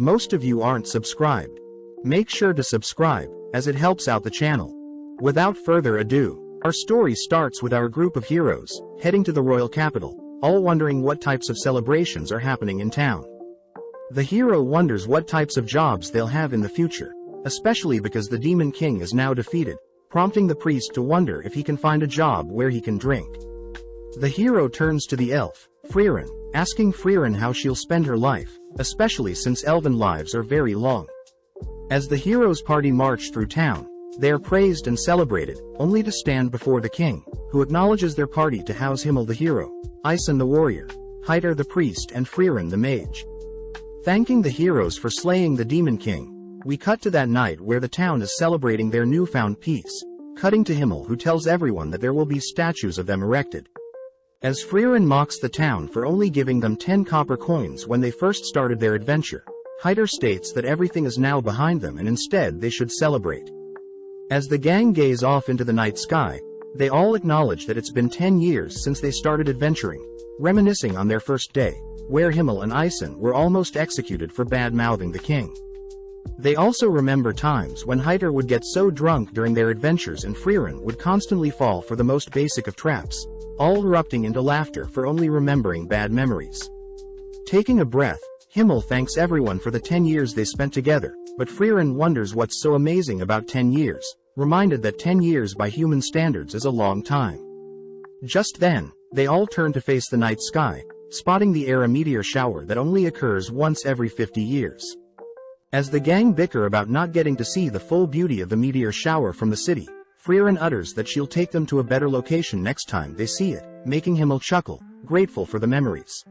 Most of you aren't subscribed. Make sure to subscribe, as it helps out the channel. Without further ado, our story starts with our group of heroes, heading to the royal capital, all wondering what types of celebrations are happening in town. The hero wonders what types of jobs they'll have in the future, especially because the Demon King is now defeated, prompting the priest to wonder if he can find a job where he can drink. The hero turns to the elf, Frieren, asking Frieren how she'll spend her life, especially since elven lives are very long. As the hero's party march through town, they are praised and celebrated, only to stand before the king, who acknowledges their party to house Himmel the hero, Isen the warrior, Hyder the priest and Frieren the mage. Thanking the heroes for slaying the Demon King, we cut to that night where the town is celebrating their newfound peace, cutting to Himmel, who tells everyone that there will be statues of them erected. As Frieren mocks the town for only giving them 10 copper coins when they first started their adventure, Hyder states that everything is now behind them and instead they should celebrate. As the gang gaze off into the night sky, they all acknowledge that it's been 10 years since they started adventuring, reminiscing on their first day, where Himmel and Isen were almost executed for bad-mouthing the king. They also remember times when Hyder would get so drunk during their adventures and Frieren would constantly fall for the most basic of traps, all erupting into laughter for only remembering bad memories. Taking a breath, Himmel thanks everyone for the 10 years they spent together, but Frieren wonders what's so amazing about 10 years, reminded that 10 years by human standards is a long time. Just then, they all turn to face the night sky, spotting the air a meteor shower that only occurs once every 50 years. As the gang bicker about not getting to see the full beauty of the meteor shower from the city, Frieren utters that she'll take them to a better location next time they see it, making Himmel chuckle, grateful for the memories.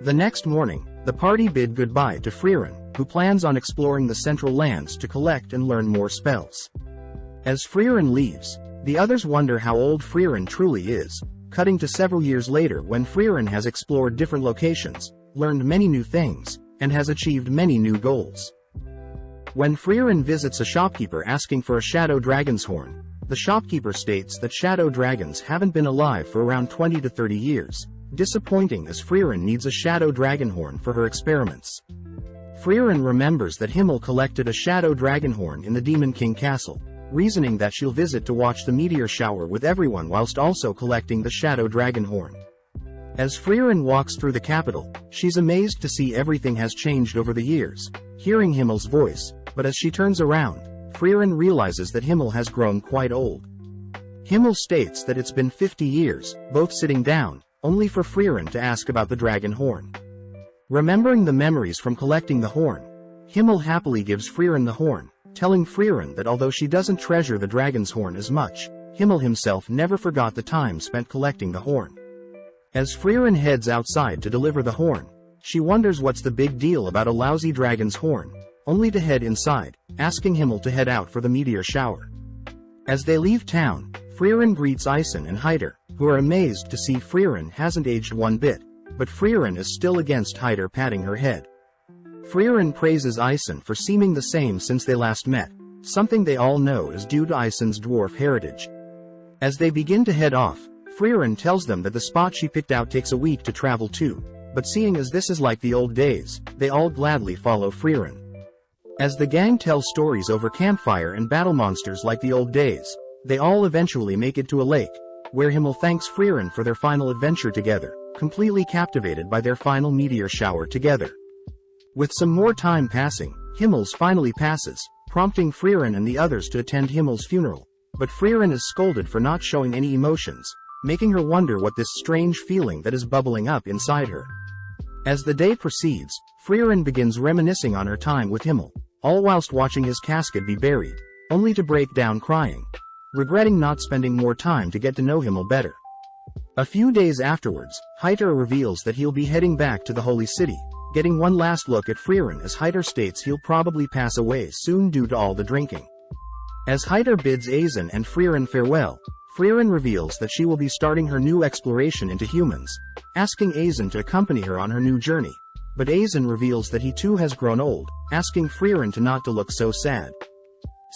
The next morning, the party bid goodbye to Frieren, who plans on exploring the central lands to collect and learn more spells. As Frieren leaves, the others wonder how old Frieren truly is, cutting to several years later when Frieren has explored different locations, learned many new things, and has achieved many new goals. When Frieren visits a shopkeeper asking for a shadow dragon's horn, the shopkeeper states that shadow dragons haven't been alive for around 20 to 30 years, disappointing as Frieren needs a shadow dragon horn for her experiments. Frieren remembers that Himmel collected a shadow dragon horn in the Demon King castle, reasoning that she'll visit to watch the meteor shower with everyone whilst also collecting the shadow dragon horn. As Frieren walks through the capital, she's amazed to see everything has changed over the years, hearing Himmel's voice, but as she turns around, Frieren realizes that Himmel has grown quite old. Himmel states that it's been 50 years, both sitting down, only for Frieren to ask about the dragon horn. Remembering the memories from collecting the horn, Himmel happily gives Frieren the horn, telling Frieren that although she doesn't treasure the dragon's horn as much, Himmel himself never forgot the time spent collecting the horn. As Frieren heads outside to deliver the horn, she wonders what's the big deal about a lousy dragon's horn, only to head inside, asking Himmel to head out for the meteor shower. As they leave town, Frieren greets Isen and Hyder, who are amazed to see Frieren hasn't aged one bit, but Frieren is still against Hyder patting her head. Frieren praises Isen for seeming the same since they last met, something they all know is due to Isen's dwarf heritage. As they begin to head off, Frieren tells them that the spot she picked out takes a week to travel to, but seeing as this is like the old days, they all gladly follow Frieren. As the gang tells stories over campfire and battle monsters like the old days, they all eventually make it to a lake, where Himmel thanks Frieren for their final adventure together, completely captivated by their final meteor shower together. With some more time passing, Himmel's finally passes, prompting Frieren and the others to attend Himmel's funeral, but Frieren is scolded for not showing any emotions, making her wonder what this strange feeling that is bubbling up inside her. As the day proceeds, Frieren begins reminiscing on her time with Himmel, all whilst watching his casket be buried, only to break down crying, regretting not spending more time to get to know Himmel better. A few days afterwards, Hyder reveals that he'll be heading back to the Holy City, getting one last look at Frieren as Hyder states he'll probably pass away soon due to all the drinking. As Hyder bids Isen and Frieren farewell, Frieren reveals that she will be starting her new exploration into humans, asking Isen to accompany her on her new journey, but Isen reveals that he too has grown old, asking Frieren to not to look so sad.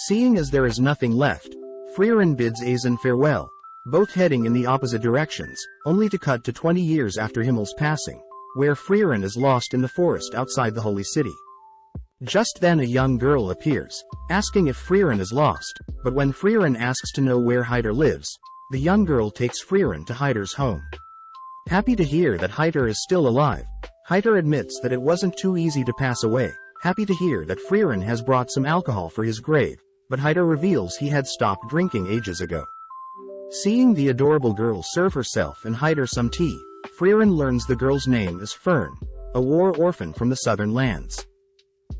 Seeing as there is nothing left, Frieren bids Isen farewell, both heading in the opposite directions, only to cut to 20 years after Himmel's passing, where Frieren is lost in the forest outside the Holy City. Just then a young girl appears, asking if Frieren is lost, but when Frieren asks to know where Heider lives, the young girl takes Frieren to Heider's home. Happy to hear that Heider is still alive, Heider admits that it wasn't too easy to pass away, happy to hear that Frieren has brought some alcohol for his grave, but Heider reveals he had stopped drinking ages ago. Seeing the adorable girl serve herself and Heider some tea, Frieren learns the girl's name is Fern, a war orphan from the southern lands.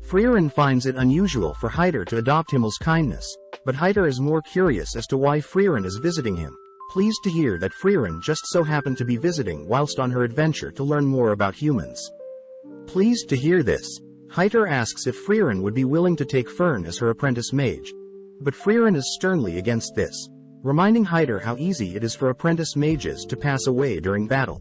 Frieren finds it unusual for Heider to adopt Himmel's kindness, but Heider is more curious as to why Frieren is visiting him, pleased to hear that Frieren just so happened to be visiting whilst on her adventure to learn more about humans. Pleased to hear this, Heider asks if Frieren would be willing to take Fern as her apprentice mage, but Frieren is sternly against this, reminding Heider how easy it is for apprentice mages to pass away during battle.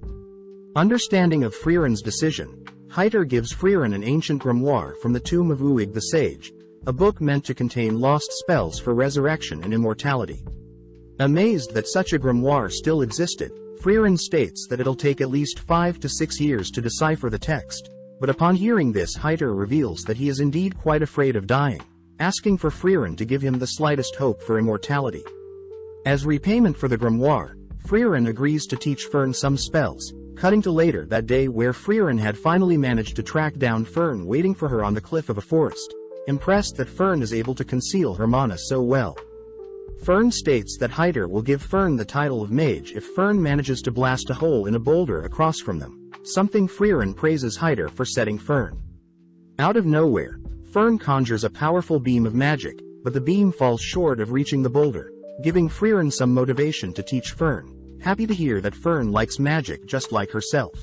Understanding of Frieren's decision, Heider gives Frieren an ancient grimoire from the tomb of Uig the Sage, a book meant to contain lost spells for resurrection and immortality. Amazed that such a grimoire still existed, Frieren states that it'll take at least 5 to 6 years to decipher the text, but upon hearing this Heider reveals that he is indeed quite afraid of dying, asking for Frieren to give him the slightest hope for immortality. As repayment for the grimoire, Frieren agrees to teach Fern some spells, cutting to later that day where Frieren had finally managed to track down Fern waiting for her on the cliff of a forest, impressed that Fern is able to conceal her mana so well. Fern states that Heider will give Fern the title of mage if Fern manages to blast a hole in a boulder across from them, something Frieren praises Heider for setting Fern. Out of nowhere, Fern conjures a powerful beam of magic, but the beam falls short of reaching the boulder, giving Frieren some motivation to teach Fern, happy to hear that Fern likes magic just like herself.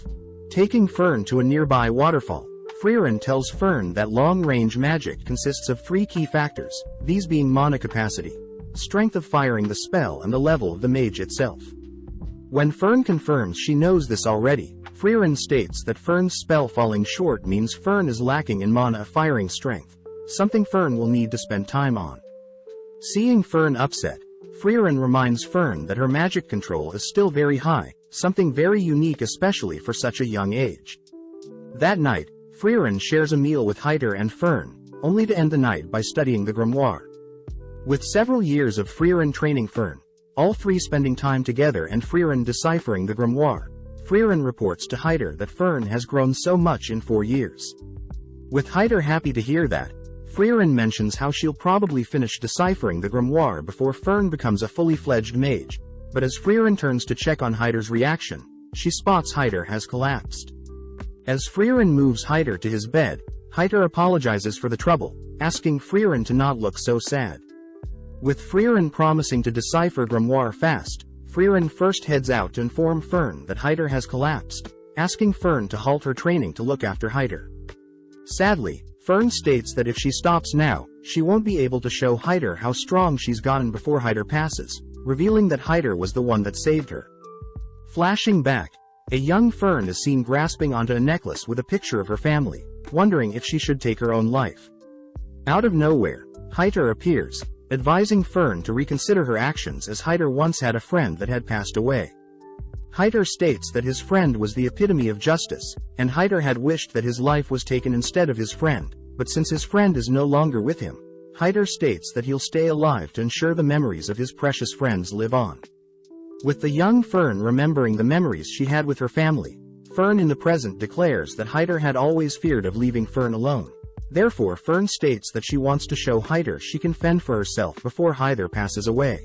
Taking Fern to a nearby waterfall, Frieren tells Fern that long-range magic consists of 3 key factors, these being mana capacity, strength of firing the spell and the level of the mage itself. When Fern confirms she knows this already, Frieren states that Fern's spell falling short means Fern is lacking in mana firing strength, something Fern will need to spend time on. Seeing Fern upset, Frieren reminds Fern that her magic control is still very high, something very unique especially for such a young age. That night, Frieren shares a meal with Heider and Fern, only to end the night by studying the grimoire. With several years of Frieren training Fern, all 3 spending time together and Frieren deciphering the grimoire, Frieren reports to Heider that Fern has grown so much in 4 years. With Heider happy to hear that, Frieren mentions how she'll probably finish deciphering the grimoire before Fern becomes a fully fledged mage, but as Frieren turns to check on Heider's reaction, she spots Heider has collapsed. As Frieren moves Heider to his bed, Heider apologizes for the trouble, asking Frieren to not look so sad. With Frieren promising to decipher grimoire fast, Frieren first heads out to inform Fern that Heider has collapsed, asking Fern to halt her training to look after Heider. Sadly, Fern states that if she stops now, she won't be able to show Heider how strong she's gotten before Heider passes, revealing that Heider was the one that saved her. Flashing back, a young Fern is seen grasping onto a necklace with a picture of her family, wondering if she should take her own life. Out of nowhere, Heider appears, advising Fern to reconsider her actions as Heider once had a friend that had passed away. Heider states that his friend was the epitome of justice, and Heider had wished that his life was taken instead of his friend, but since his friend is no longer with him, Heider states that he'll stay alive to ensure the memories of his precious friends live on. With the young Fern remembering the memories she had with her family, Fern in the present declares that Heider had always feared of leaving Fern alone. Therefore Fern states that she wants to show Heider she can fend for herself before Heider passes away.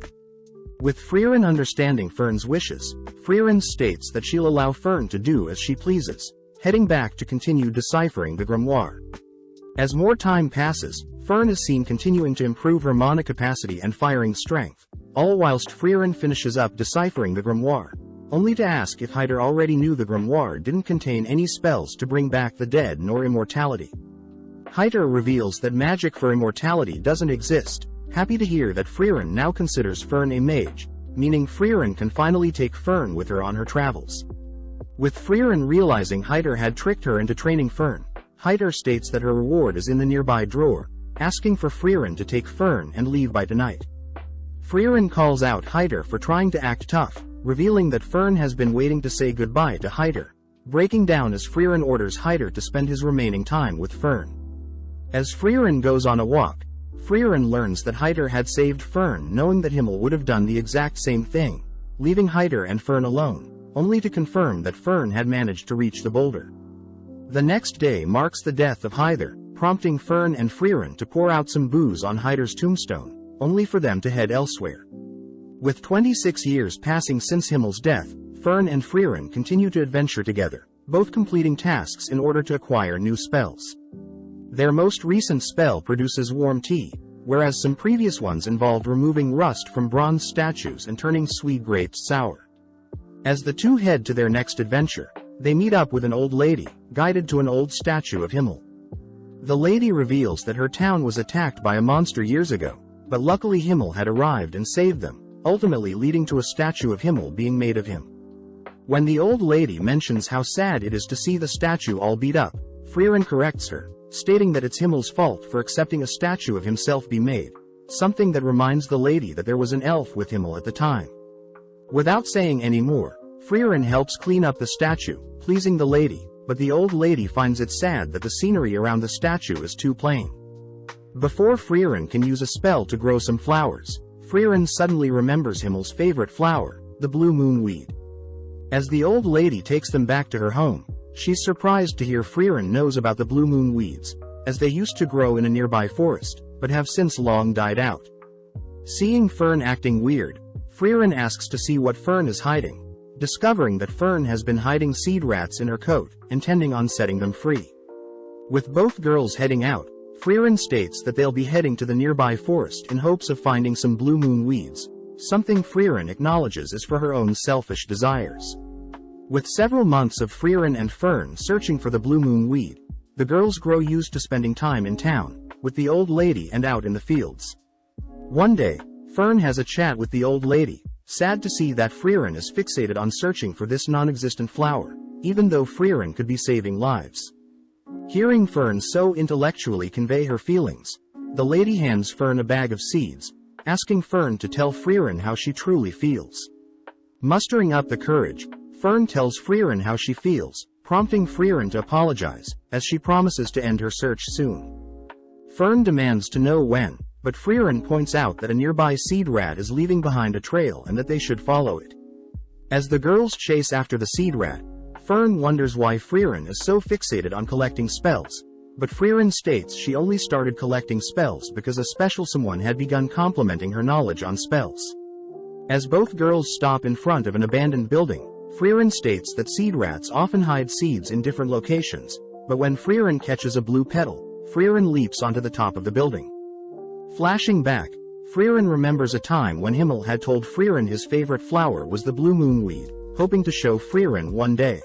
With Frieren understanding Fern's wishes, Frieren states that she'll allow Fern to do as she pleases, heading back to continue deciphering the grimoire. As more time passes, Fern is seen continuing to improve her mana capacity and firing strength, all whilst Frieren finishes up deciphering the grimoire, only to ask if Heider already knew the grimoire didn't contain any spells to bring back the dead nor immortality. Heider reveals that magic for immortality doesn't exist, happy to hear that Frieren now considers Fern a mage, meaning Frieren can finally take Fern with her on her travels. With Frieren realizing Heider had tricked her into training Fern, Heider states that her reward is in the nearby drawer, asking for Frieren to take Fern and leave by tonight. Frieren calls out Heider for trying to act tough, revealing that Fern has been waiting to say goodbye to Heider, breaking down as Frieren orders Heider to spend his remaining time with Fern. As Frieren goes on a walk, Frieren learns that Heider had saved Fern, knowing that Himmel would have done the exact same thing, leaving Heider and Fern alone, only to confirm that Fern had managed to reach the boulder. The next day marks the death of Heider, prompting Fern and Frieren to pour out some booze on Heider's tombstone, only for them to head elsewhere. With 26 years passing since Himmel's death, Fern and Frieren continue to adventure together, both completing tasks in order to acquire new spells. Their most recent spell produces warm tea, whereas some previous ones involved removing rust from bronze statues and turning sweet grapes sour. As the two head to their next adventure, they meet up with an old lady, guided to an old statue of Himmel. The lady reveals that her town was attacked by a monster years ago, but luckily Himmel had arrived and saved them, ultimately leading to a statue of Himmel being made of him. When the old lady mentions how sad it is to see the statue all beat up, Frieren corrects her, stating that it's Himmel's fault for accepting a statue of himself be made, something that reminds the lady that there was an elf with Himmel at the time. Without saying any more, Frieren helps clean up the statue, pleasing the lady, but the old lady finds it sad that the scenery around the statue is too plain. Before Frieren can use a spell to grow some flowers, Frieren suddenly remembers Himmel's favorite flower, the blue moon weed. As the old lady takes them back to her home, she's surprised to hear Frieren knows about the blue moon weeds, as they used to grow in a nearby forest, but have since long died out. Seeing Fern acting weird, Frieren asks to see what Fern is hiding, discovering that Fern has been hiding seed rats in her coat, intending on setting them free. With both girls heading out, Frieren states that they'll be heading to the nearby forest in hopes of finding some blue moon weeds, something Frieren acknowledges is for her own selfish desires. With several months of Frieren and Fern searching for the blue moon weed, the girls grow used to spending time in town, with the old lady and out in the fields. One day, Fern has a chat with the old lady, sad to see that Frieren is fixated on searching for this non-existent flower, even though Frieren could be saving lives. Hearing Fern so intellectually convey her feelings, the lady hands Fern a bag of seeds, asking Fern to tell Frieren how she truly feels. Mustering up the courage, Fern tells Frieren how she feels, prompting Frieren to apologize, as she promises to end her search soon. Fern demands to know when, but Frieren points out that a nearby seed rat is leaving behind a trail and that they should follow it. As the girls chase after the seed rat, Fern wonders why Frieren is so fixated on collecting spells, but Frieren states she only started collecting spells because a special someone had begun complimenting her knowledge on spells. As both girls stop in front of an abandoned building, Frieren states that seed rats often hide seeds in different locations, but when Frieren catches a blue petal, Frieren leaps onto the top of the building. Flashing back, Frieren remembers a time when Himmel had told Frieren his favorite flower was the blue moon weed, hoping to show Frieren one day.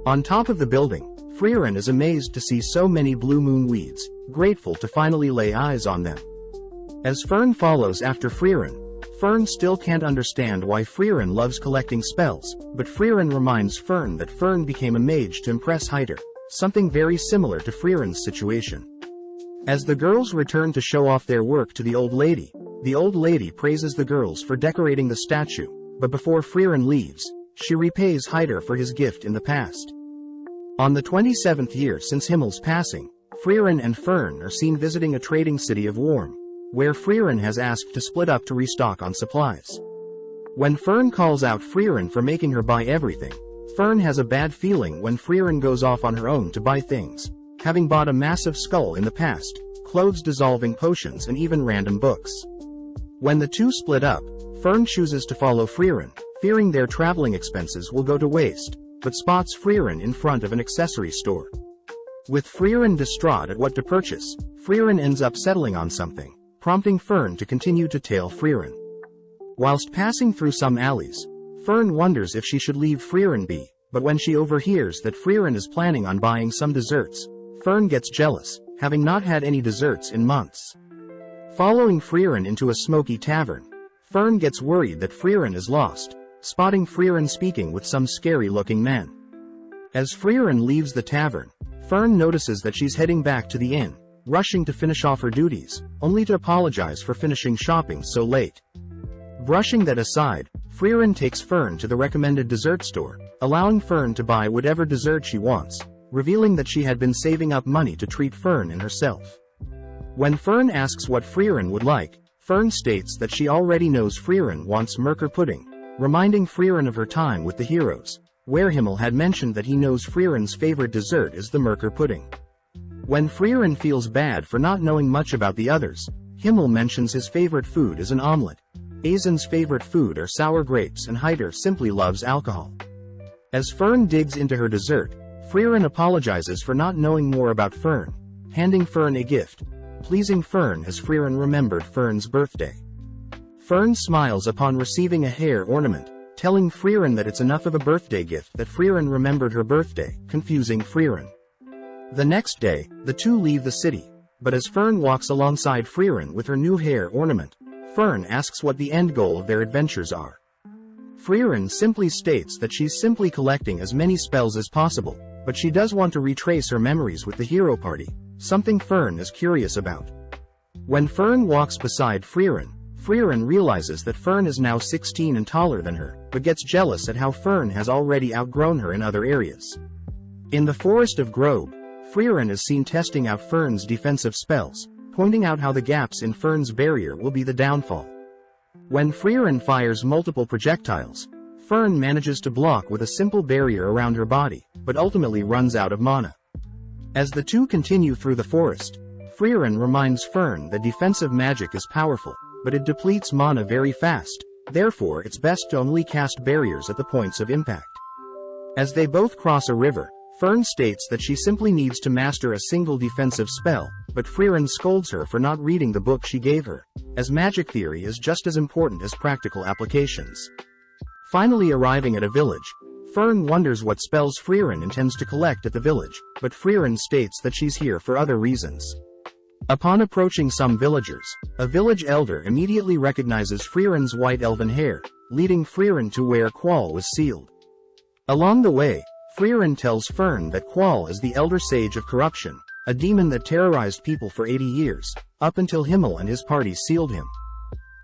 On top of the building, Frieren is amazed to see so many blue moon weeds, grateful to finally lay eyes on them. As Fern follows after Frieren, Fern still can't understand why Frieren loves collecting spells, but Frieren reminds Fern that Fern became a mage to impress Heider, something very similar to Frieren's situation. As the girls return to show off their work to the old lady praises the girls for decorating the statue, but before Frieren leaves, she repays Heider for his gift in the past. On the 27th year since Himmel's passing, Frieren and Fern are seen visiting a trading city of Worm, where Frieren has asked to split up to restock on supplies. When Fern calls out Frieren for making her buy everything, Fern has a bad feeling when Frieren goes off on her own to buy things, having bought a massive skull in the past, clothes dissolving potions and even random books. When the two split up, Fern chooses to follow Frieren, fearing their traveling expenses will go to waste, but spots Frieren in front of an accessory store. With Frieren distraught at what to purchase, Frieren ends up settling on something, prompting Fern to continue to tail Frieren. Whilst passing through some alleys, Fern wonders if she should leave Frieren be, but when she overhears that Frieren is planning on buying some desserts, Fern gets jealous, having not had any desserts in months. Following Frieren into a smoky tavern, Fern gets worried that Frieren is lost, spotting Frieren speaking with some scary-looking men. As Frieren leaves the tavern, Fern notices that she's heading back to the inn, rushing to finish off her duties, only to apologize for finishing shopping so late. Brushing that aside, Frieren takes Fern to the recommended dessert store, allowing Fern to buy whatever dessert she wants, revealing that she had been saving up money to treat Fern and herself. When Fern asks what Frieren would like, Fern states that she already knows Frieren wants Merkur pudding, reminding Frieren of her time with the heroes, where Himmel had mentioned that he knows Frieren's favorite dessert is the Merkur pudding. When Frieren feels bad for not knowing much about the others, Himmel mentions his favorite food is an omelette. Aizen's favorite food are sour grapes and Heider simply loves alcohol. As Fern digs into her dessert, Frieren apologizes for not knowing more about Fern, handing Fern a gift, pleasing Fern as Frieren remembered Fern's birthday. Fern smiles upon receiving a hair ornament, telling Frieren that it's enough of a birthday gift that Frieren remembered her birthday, confusing Frieren. The next day, the two leave the city, but as Fern walks alongside Frieren with her new hair ornament, Fern asks what the end goal of their adventures are. Frieren simply states that she's simply collecting as many spells as possible, but she does want to retrace her memories with the hero party, something Fern is curious about. When Fern walks beside Frieren, Frieren realizes that Fern is now 16 and taller than her, but gets jealous at how Fern has already outgrown her in other areas. In the forest of Grobe, Frieren is seen testing out Fern's defensive spells, pointing out how the gaps in Fern's barrier will be the downfall. When Frieren fires multiple projectiles, Fern manages to block with a simple barrier around her body, but ultimately runs out of mana. As the two continue through the forest, Frieren reminds Fern that defensive magic is powerful, but it depletes mana very fast, therefore it's best to only cast barriers at the points of impact. As they both cross a river, Fern states that she simply needs to master a single defensive spell, but Frieren scolds her for not reading the book she gave her, as magic theory is just as important as practical applications. Finally arriving at a village, Fern wonders what spells Frieren intends to collect at the village, but Frieren states that she's here for other reasons. Upon approaching some villagers, a village elder immediately recognizes Frieren's white elven hair, leading Frieren to where Qual was sealed. Along the way, Frieren tells Fern that Qual is the Elder Sage of Corruption, a demon that terrorized people for 80 years, up until Himmel and his party sealed him.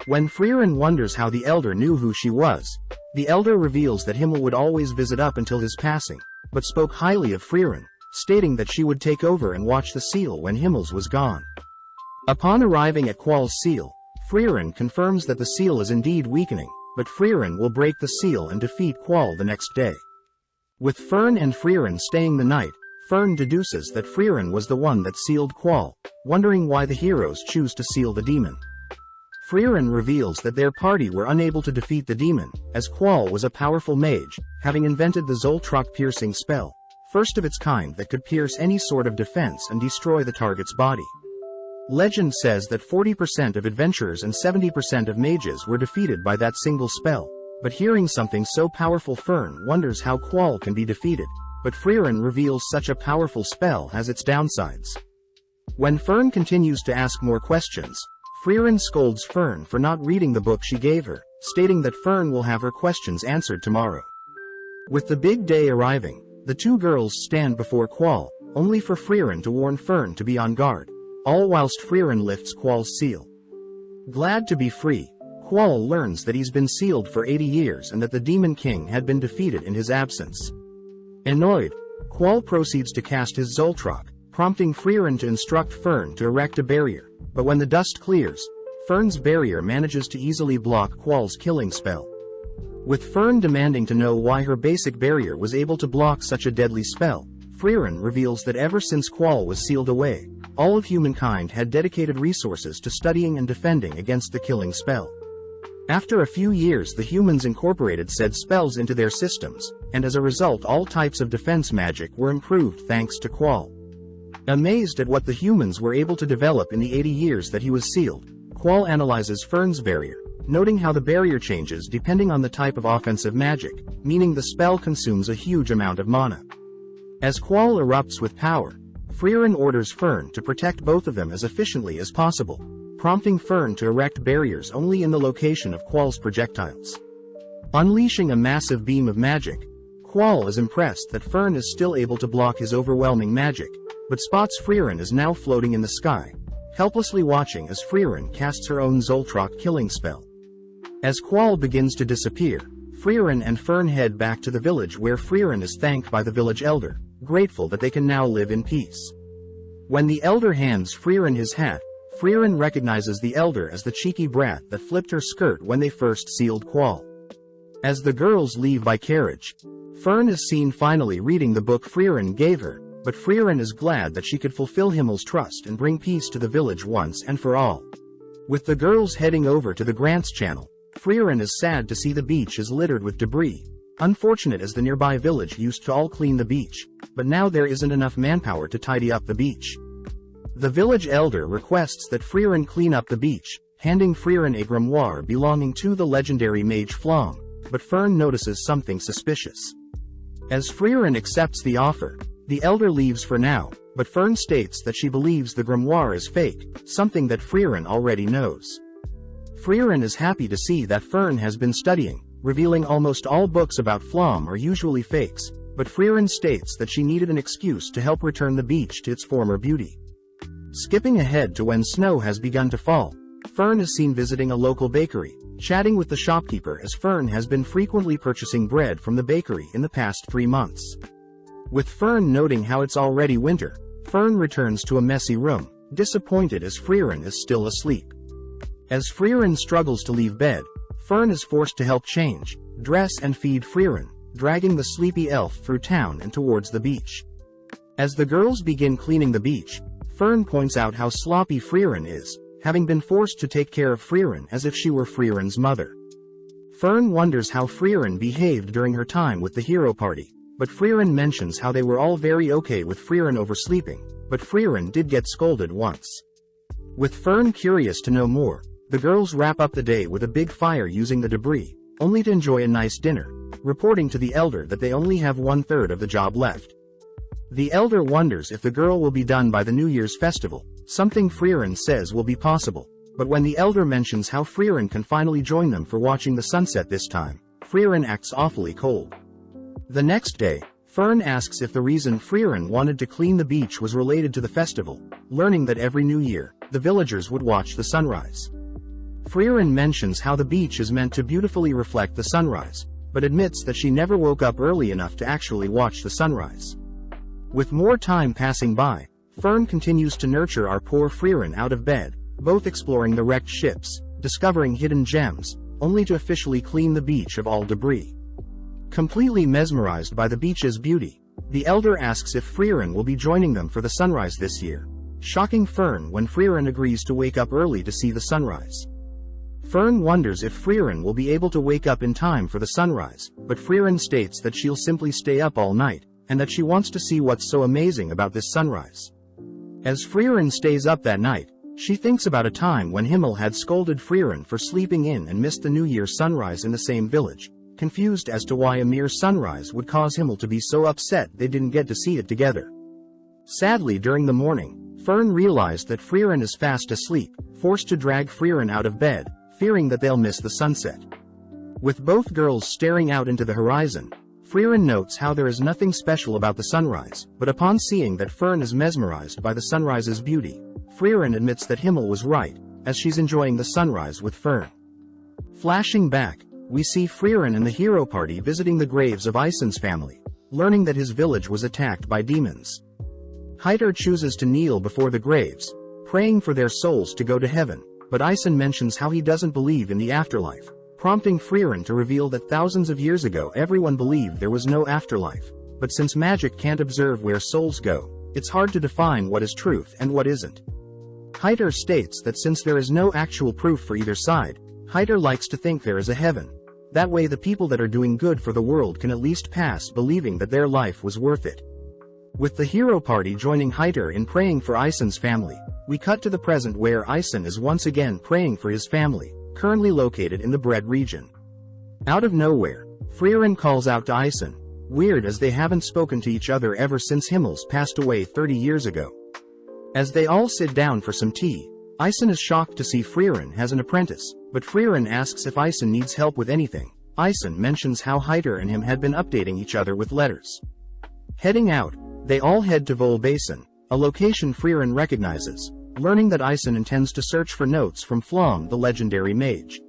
When Frieren wonders how the Elder knew who she was, the Elder reveals that Himmel would always visit up until his passing, but spoke highly of Frieren, stating that she would take over and watch the seal when Himmel's was gone. Upon arriving at Qual's seal, Frieren confirms that the seal is indeed weakening, but Frieren will break the seal and defeat Qual the next day. With Fern and Frieren staying the night, Fern deduces that Frieren was the one that sealed Qual, wondering why the heroes choose to seal the demon. Frieren reveals that their party were unable to defeat the demon, as Qual was a powerful mage, having invented the Zoltrak piercing spell, first of its kind that could pierce any sort of defense and destroy the target's body. Legend says that 40% of adventurers and 70% of mages were defeated by that single spell, but hearing something so powerful, Fern wonders how Qual can be defeated, but Frieren reveals such a powerful spell has its downsides. When Fern continues to ask more questions, Frieren scolds Fern for not reading the book she gave her, stating that Fern will have her questions answered tomorrow. With the big day arriving, the two girls stand before Qual, only for Frieren to warn Fern to be on guard, all whilst Frieren lifts Qual's seal. Glad to be free, Qual learns that he's been sealed for 80 years and that the Demon King had been defeated in his absence. Annoyed, Qual proceeds to cast his Zoltrak, prompting Frieren to instruct Fern to erect a barrier, but when the dust clears, Fern's barrier manages to easily block Qual's killing spell. With Fern demanding to know why her basic barrier was able to block such a deadly spell, Frieren reveals that ever since Qual was sealed away, all of humankind had dedicated resources to studying and defending against the killing spell. After a few years, the humans incorporated said spells into their systems, and as a result all types of defense magic were improved thanks to Qual. Amazed at what the humans were able to develop in the 80 years that he was sealed, Qual analyzes Fern's barrier, noting how the barrier changes depending on the type of offensive magic, meaning the spell consumes a huge amount of mana. As Qual erupts with power, Frieren orders Fern to protect both of them as efficiently as possible, prompting Fern to erect barriers only in the location of Qual's projectiles. Unleashing a massive beam of magic, Qual is impressed that Fern is still able to block his overwhelming magic, but spots Frieren is now floating in the sky, helplessly watching as Frieren casts her own Zoltrak killing spell. As Qual begins to disappear, Frieren and Fern head back to the village where Frieren is thanked by the village elder, grateful that they can now live in peace. When the elder hands Frieren his hat, Frieren recognizes the elder as the cheeky brat that flipped her skirt when they first sealed Qual. As the girls leave by carriage, Fern is seen finally reading the book Frieren gave her, but Frieren is glad that she could fulfill Himmel's trust and bring peace to the village once and for all. With the girls heading over to the Grants Channel, Frieren is sad to see the beach is littered with debris, unfortunate as the nearby village used to all clean the beach, but now there isn't enough manpower to tidy up the beach. The village elder requests that Frieren clean up the beach, handing Frieren a grimoire belonging to the legendary mage Flom, but Fern notices something suspicious. As Frieren accepts the offer, the elder leaves for now, but Fern states that she believes the grimoire is fake, something that Frieren already knows. Frieren is happy to see that Fern has been studying, revealing almost all books about Flom are usually fakes, but Frieren states that she needed an excuse to help return the beach to its former beauty. Skipping ahead to when snow has begun to fall, Fern is seen visiting a local bakery, chatting with the shopkeeper as Fern has been frequently purchasing bread from the bakery in the past 3 months. With Fern noting how it's already winter, Fern returns to a messy room, disappointed as Frieren is still asleep. As Frieren struggles to leave bed, Fern is forced to help change, dress and feed Frieren, dragging the sleepy elf through town and towards the beach. As the girls begin cleaning the beach, Fern points out how sloppy Frieren is, having been forced to take care of Frieren as if she were Frieren's mother. Fern wonders how Frieren behaved during her time with the hero party, but Frieren mentions how they were all very okay with Frieren oversleeping, but Frieren did get scolded once. With Fern curious to know more, the girls wrap up the day with a big fire using the debris, only to enjoy a nice dinner, reporting to the elder that they only have 1/3 of the job left. The elder wonders if the girl will be done by the New Year's festival, something Frieren says will be possible, but when the elder mentions how Frieren can finally join them for watching the sunset this time, Frieren acts awfully cold. The next day, Fern asks if the reason Frieren wanted to clean the beach was related to the festival, learning that every New Year, the villagers would watch the sunrise. Frieren mentions how the beach is meant to beautifully reflect the sunrise, but admits that she never woke up early enough to actually watch the sunrise. With more time passing by, Fern continues to nurture our poor Frieren out of bed, both exploring the wrecked ships, discovering hidden gems, only to officially clean the beach of all debris. Completely mesmerized by the beach's beauty, the elder asks if Frieren will be joining them for the sunrise this year, shocking Fern when Frieren agrees to wake up early to see the sunrise. Fern wonders if Frieren will be able to wake up in time for the sunrise, but Frieren states that she'll simply stay up all night, and that she wants to see what's so amazing about this sunrise. As Frieren stays up that night, she thinks about a time when Himmel had scolded Frieren for sleeping in and missed the New Year's sunrise in the same village, confused as to why a mere sunrise would cause Himmel to be so upset they didn't get to see it together. Sadly, during the morning, Fern realized that Frieren is fast asleep, forced to drag Frieren out of bed, fearing that they'll miss the sunset. With both girls staring out into the horizon, Frieren notes how there is nothing special about the sunrise, but upon seeing that Fern is mesmerized by the sunrise's beauty, Frieren admits that Himmel was right, as she's enjoying the sunrise with Fern. Flashing back, we see Frieren and the hero party visiting the graves of Eisen's family, learning that his village was attacked by demons. Heiter chooses to kneel before the graves, praying for their souls to go to heaven, but Eisen mentions how he doesn't believe in the afterlife, prompting Frieren to reveal that thousands of years ago everyone believed there was no afterlife, but since magic can't observe where souls go, it's hard to define what is truth and what isn't. Heiter states that since there is no actual proof for either side, Heiter likes to think there is a heaven. That way the people that are doing good for the world can at least pass believing that their life was worth it. With the hero party joining Heiter in praying for Eisen's family, we cut to the present where Eisen is once again praying for his family, currently located in the Bread region. Out of nowhere, Frieren calls out to Eisen, weird as they haven't spoken to each other ever since Himmels passed away 30 years ago. As they all sit down for some tea, Eisen is shocked to see Frieren has an apprentice, but Frieren asks if Eisen needs help with anything. Eisen mentions how Heiter and him had been updating each other with letters. Heading out, they all head to Vol Basin, a location Frieren recognizes, learning that Eisen intends to search for notes from Flom the legendary mage.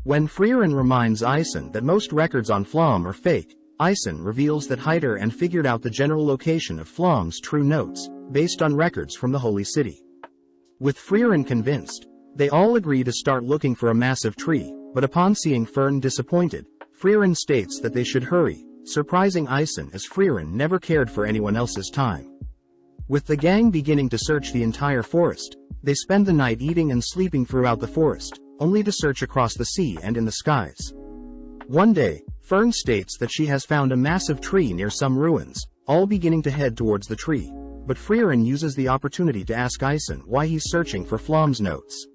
When Frieren reminds Eisen that most records on Flom are fake, Ison reveals that Hyder and figured out the general location of Flom's true notes, based on records from the Holy City. With Frieren convinced, they all agree to start looking for a massive tree, but upon seeing Fern disappointed, Frieren states that they should hurry, surprising Ison as Frieren never cared for anyone else's time. With the gang beginning to search the entire forest, they spend the night eating and sleeping throughout the forest, only to search across the sea and in the skies. One day, Fern states that she has found a massive tree near some ruins, all beginning to head towards the tree, but Frieren uses the opportunity to ask Ison why he's searching for Flom's notes.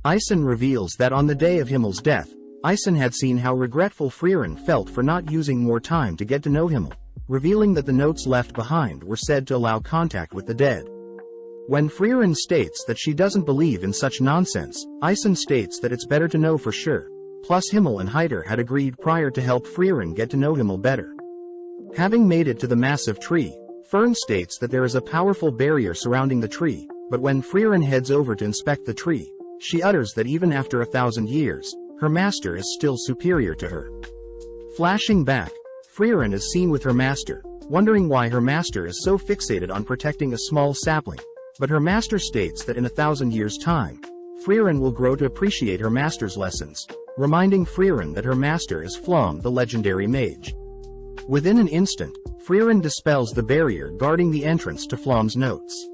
Ison reveals that on the day of Himmel's death, Ison had seen how regretful Frieren felt for not using more time to get to know Himmel, revealing that the notes left behind were said to allow contact with the dead. When Frieren states that she doesn't believe in such nonsense, Ison states that it's better to know for sure. Plus Himmel and Hyder had agreed prior to help Frieren get to know Himmel better. Having made it to the massive tree, Fern states that there is a powerful barrier surrounding the tree, but when Frieren heads over to inspect the tree, she utters that even after 1,000 years, her master is still superior to her. Flashing back, Frieren is seen with her master, wondering why her master is so fixated on protecting a small sapling, but her master states that in 1,000 years' time, Frieren will grow to appreciate her master's lessons, reminding Frieren that her master is Flom the legendary mage. Within an instant, Frieren dispels the barrier guarding the entrance to Flom's notes.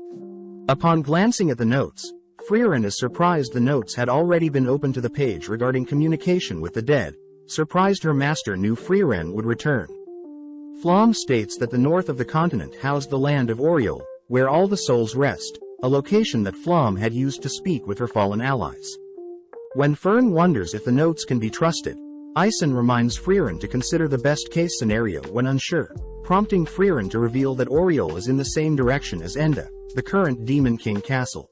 Upon glancing at the notes, Frieren is surprised the notes had already been opened to the page regarding communication with the dead, surprised her master knew Frieren would return. Flom states that the north of the continent housed the land of Oriole, where all the souls rest, a location that Flom had used to speak with her fallen allies. When Fern wonders if the notes can be trusted, Ison reminds Frieren to consider the best-case scenario when unsure, prompting Frieren to reveal that Oriole is in the same direction as Enda, the current Demon King castle.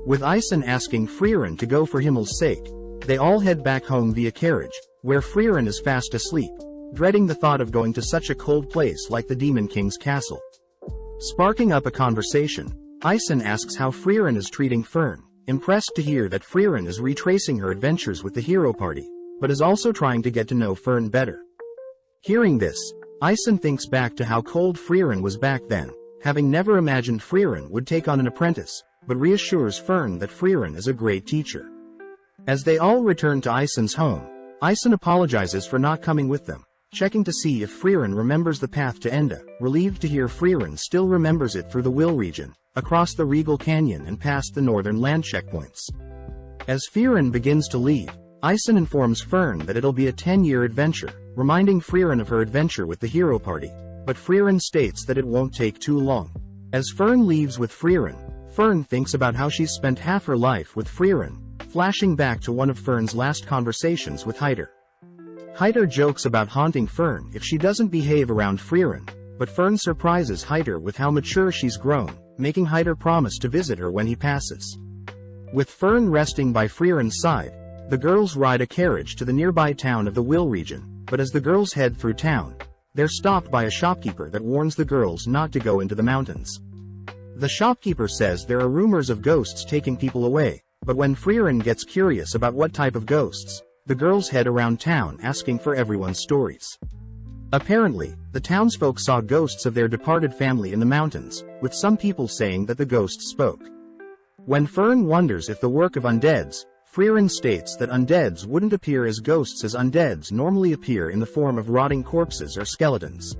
With Ison asking Frieren to go for Himmel's sake, they all head back home via carriage, where Frieren is fast asleep, dreading the thought of going to such a cold place like the Demon King's castle. Sparking up a conversation, Ison asks how Frieren is treating Fern, impressed to hear that Frieren is retracing her adventures with the hero party, but is also trying to get to know Fern better. Hearing this, Ison thinks back to how cold Frieren was back then, having never imagined Frieren would take on an apprentice, but reassures Fern that Frieren is a great teacher. As they all return to Ison's home, Ison apologizes for not coming with them, checking to see if Frieren remembers the path to Enda, relieved to hear Frieren still remembers it through the Will region, across the Regal Canyon and past the northern land checkpoints. As Frieren begins to leave, Ison informs Fern that it'll be a 10-year adventure, reminding Frieren of her adventure with the hero party, but Frieren states that it won't take too long. As Fern leaves with Frieren, Fern thinks about how she's spent half her life with Frieren, flashing back to one of Fern's last conversations with Hyder. Hyder jokes about haunting Fern if she doesn't behave around Frieren, but Fern surprises Hyder with how mature she's grown, making Hyder promise to visit her when he passes. With Fern resting by Frieren's side, the girls ride a carriage to the nearby town of the Will region, but as the girls head through town, they're stopped by a shopkeeper that warns the girls not to go into the mountains. The shopkeeper says there are rumors of ghosts taking people away, but when Frieren gets curious about what type of ghosts, the girls head around town asking for everyone's stories. Apparently, the townsfolk saw ghosts of their departed family in the mountains, with some people saying that the ghosts spoke. When Fern wonders if the work of undeads, Frieren states that undeads wouldn't appear as ghosts as undeads normally appear in the form of rotting corpses or skeletons.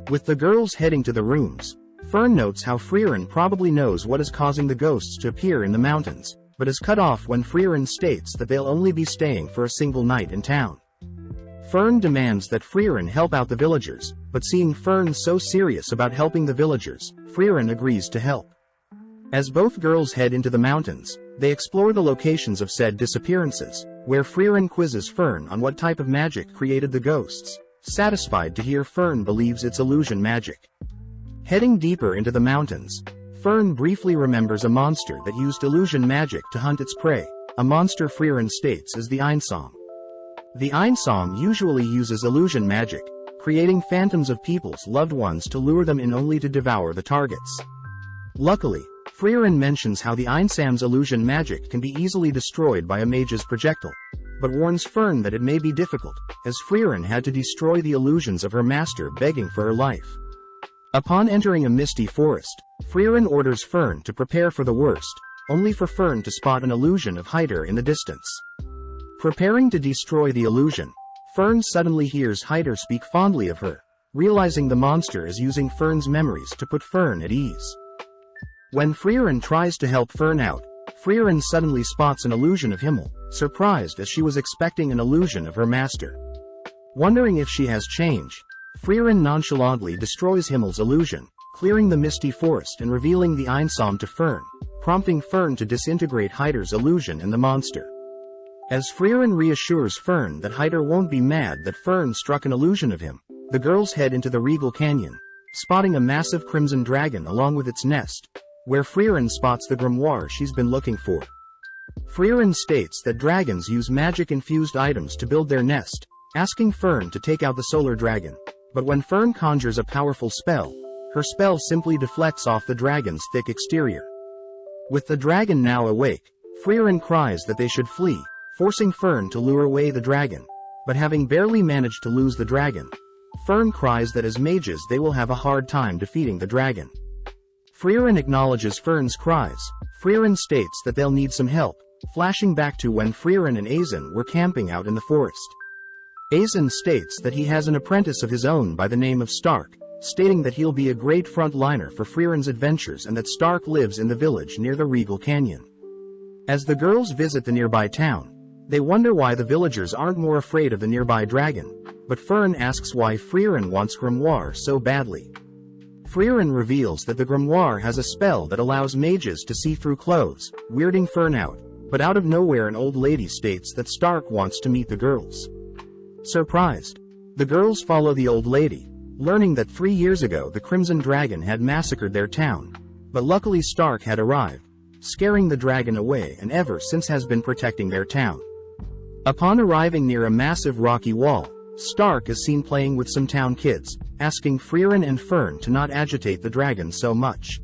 With the girls heading to the rooms, Fern notes how Frieren probably knows what is causing the ghosts to appear in the mountains, but is cut off when Frieren states that they'll only be staying for a single night in town. Fern demands that Frieren help out the villagers, but seeing Fern so serious about helping the villagers, Frieren agrees to help. As both girls head into the mountains, they explore the locations of said disappearances, where Frieren quizzes Fern on what type of magic created the ghosts, satisfied to hear Fern believes it's illusion magic. Heading deeper into the mountains, Fern briefly remembers a monster that used illusion magic to hunt its prey, a monster Frieren states is the Einsom. The Einsom usually uses illusion magic, creating phantoms of people's loved ones to lure them in only to devour the targets. Luckily, Frieren mentions how the Einsam's illusion magic can be easily destroyed by a mage's projectile, but warns Frieren that it may be difficult, as Frieren had to destroy the illusions of her master begging for her life. Upon entering a misty forest, Frieren orders Frieren to prepare for the worst, only for Frieren to spot an illusion of Hyder in the distance. Preparing to destroy the illusion, Frieren suddenly hears Hyder speak fondly of her, realizing the monster is using Frieren's memories to put Frieren at ease. When Frieren tries to help Frieren out, Frieren suddenly spots an illusion of Himmel, surprised as she was expecting an illusion of her master. Wondering if she has changed, Frieren nonchalantly destroys Himmel's illusion, clearing the misty forest and revealing the Einsam to Frieren, prompting Frieren to disintegrate Hyder's illusion and the monster. As Frieren reassures Frieren that Hyder won't be mad that Frieren struck an illusion of him, the girls head into the Regal Canyon, spotting a massive crimson dragon along with its nest, where Frieren spots the grimoire she's been looking for. Frieren states that dragons use magic-infused items to build their nest, asking Frieren to take out the solar dragon, but when Frieren conjures a powerful spell, her spell simply deflects off the dragon's thick exterior. With the dragon now awake, Frieren cries that they should flee, forcing Frieren to lure away the dragon, but having barely managed to lose the dragon, Frieren cries that as mages they will have a hard time defeating the dragon. Frieren acknowledges Frieren's cries. Frieren states that they'll need some help, flashing back to when Frieren and Aizen were camping out in the forest. Aizen states that he has an apprentice of his own by the name of Stark, stating that he'll be a great frontliner for Frieren's adventures and that Stark lives in the village near the Regal Canyon. As the girls visit the nearby town, they wonder why the villagers aren't more afraid of the nearby dragon, but Frieren asks why Frieren wants grimoire so badly. Frieren reveals that the grimoire has a spell that allows mages to see through clothes, weirding Frieren out, but out of nowhere an old lady states that Stark wants to meet the girls. Surprised, the girls follow the old lady, learning that 3 years ago the Crimson Dragon had massacred their town, but luckily Stark had arrived, scaring the dragon away and ever since has been protecting their town. Upon arriving near a massive rocky wall, Stark is seen playing with some town kids, asking Frieren and Frieren to not agitate the dragon so much.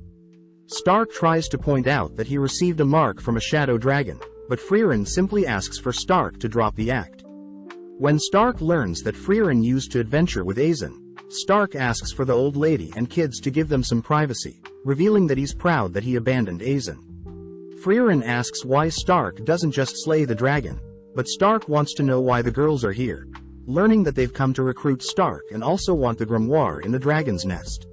Stark tries to point out that he received a mark from a shadow dragon, but Frieren simply asks for Stark to drop the act. When Stark learns that Frieren used to adventure with Aizen, Stark asks for the old lady and kids to give them some privacy, revealing that he's proud that he abandoned Aizen. Frieren asks why Stark doesn't just slay the dragon, but Stark wants to know why the girls are here, learning that they've come to recruit Stark and also want the grimoire in the dragon's nest.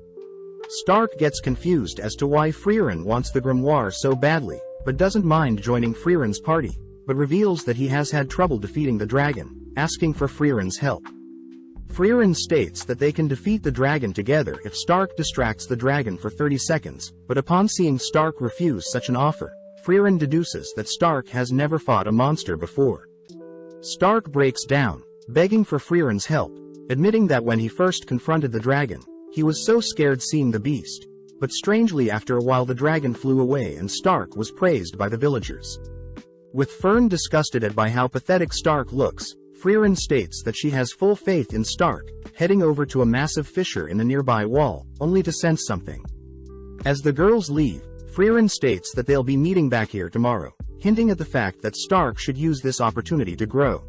Stark gets confused as to why Frieren wants the grimoire so badly, but doesn't mind joining Frieren's party, but reveals that he has had trouble defeating the dragon, asking for Frieren's help. Frieren states that they can defeat the dragon together if Stark distracts the dragon for 30 seconds, but upon seeing Stark refuse such an offer, Frieren deduces that Stark has never fought a monster before. Stark breaks down, begging for Frieren's help, admitting that when he first confronted the dragon, he was so scared seeing the beast, but strangely after a while the dragon flew away and Stark was praised by the villagers. With Frieren disgusted by how pathetic Stark looks, Frieren states that she has full faith in Stark, heading over to a massive fissure in the nearby wall, only to sense something. As the girls leave, Frieren states that they'll be meeting back here tomorrow, hinting at the fact that Stark should use this opportunity to grow.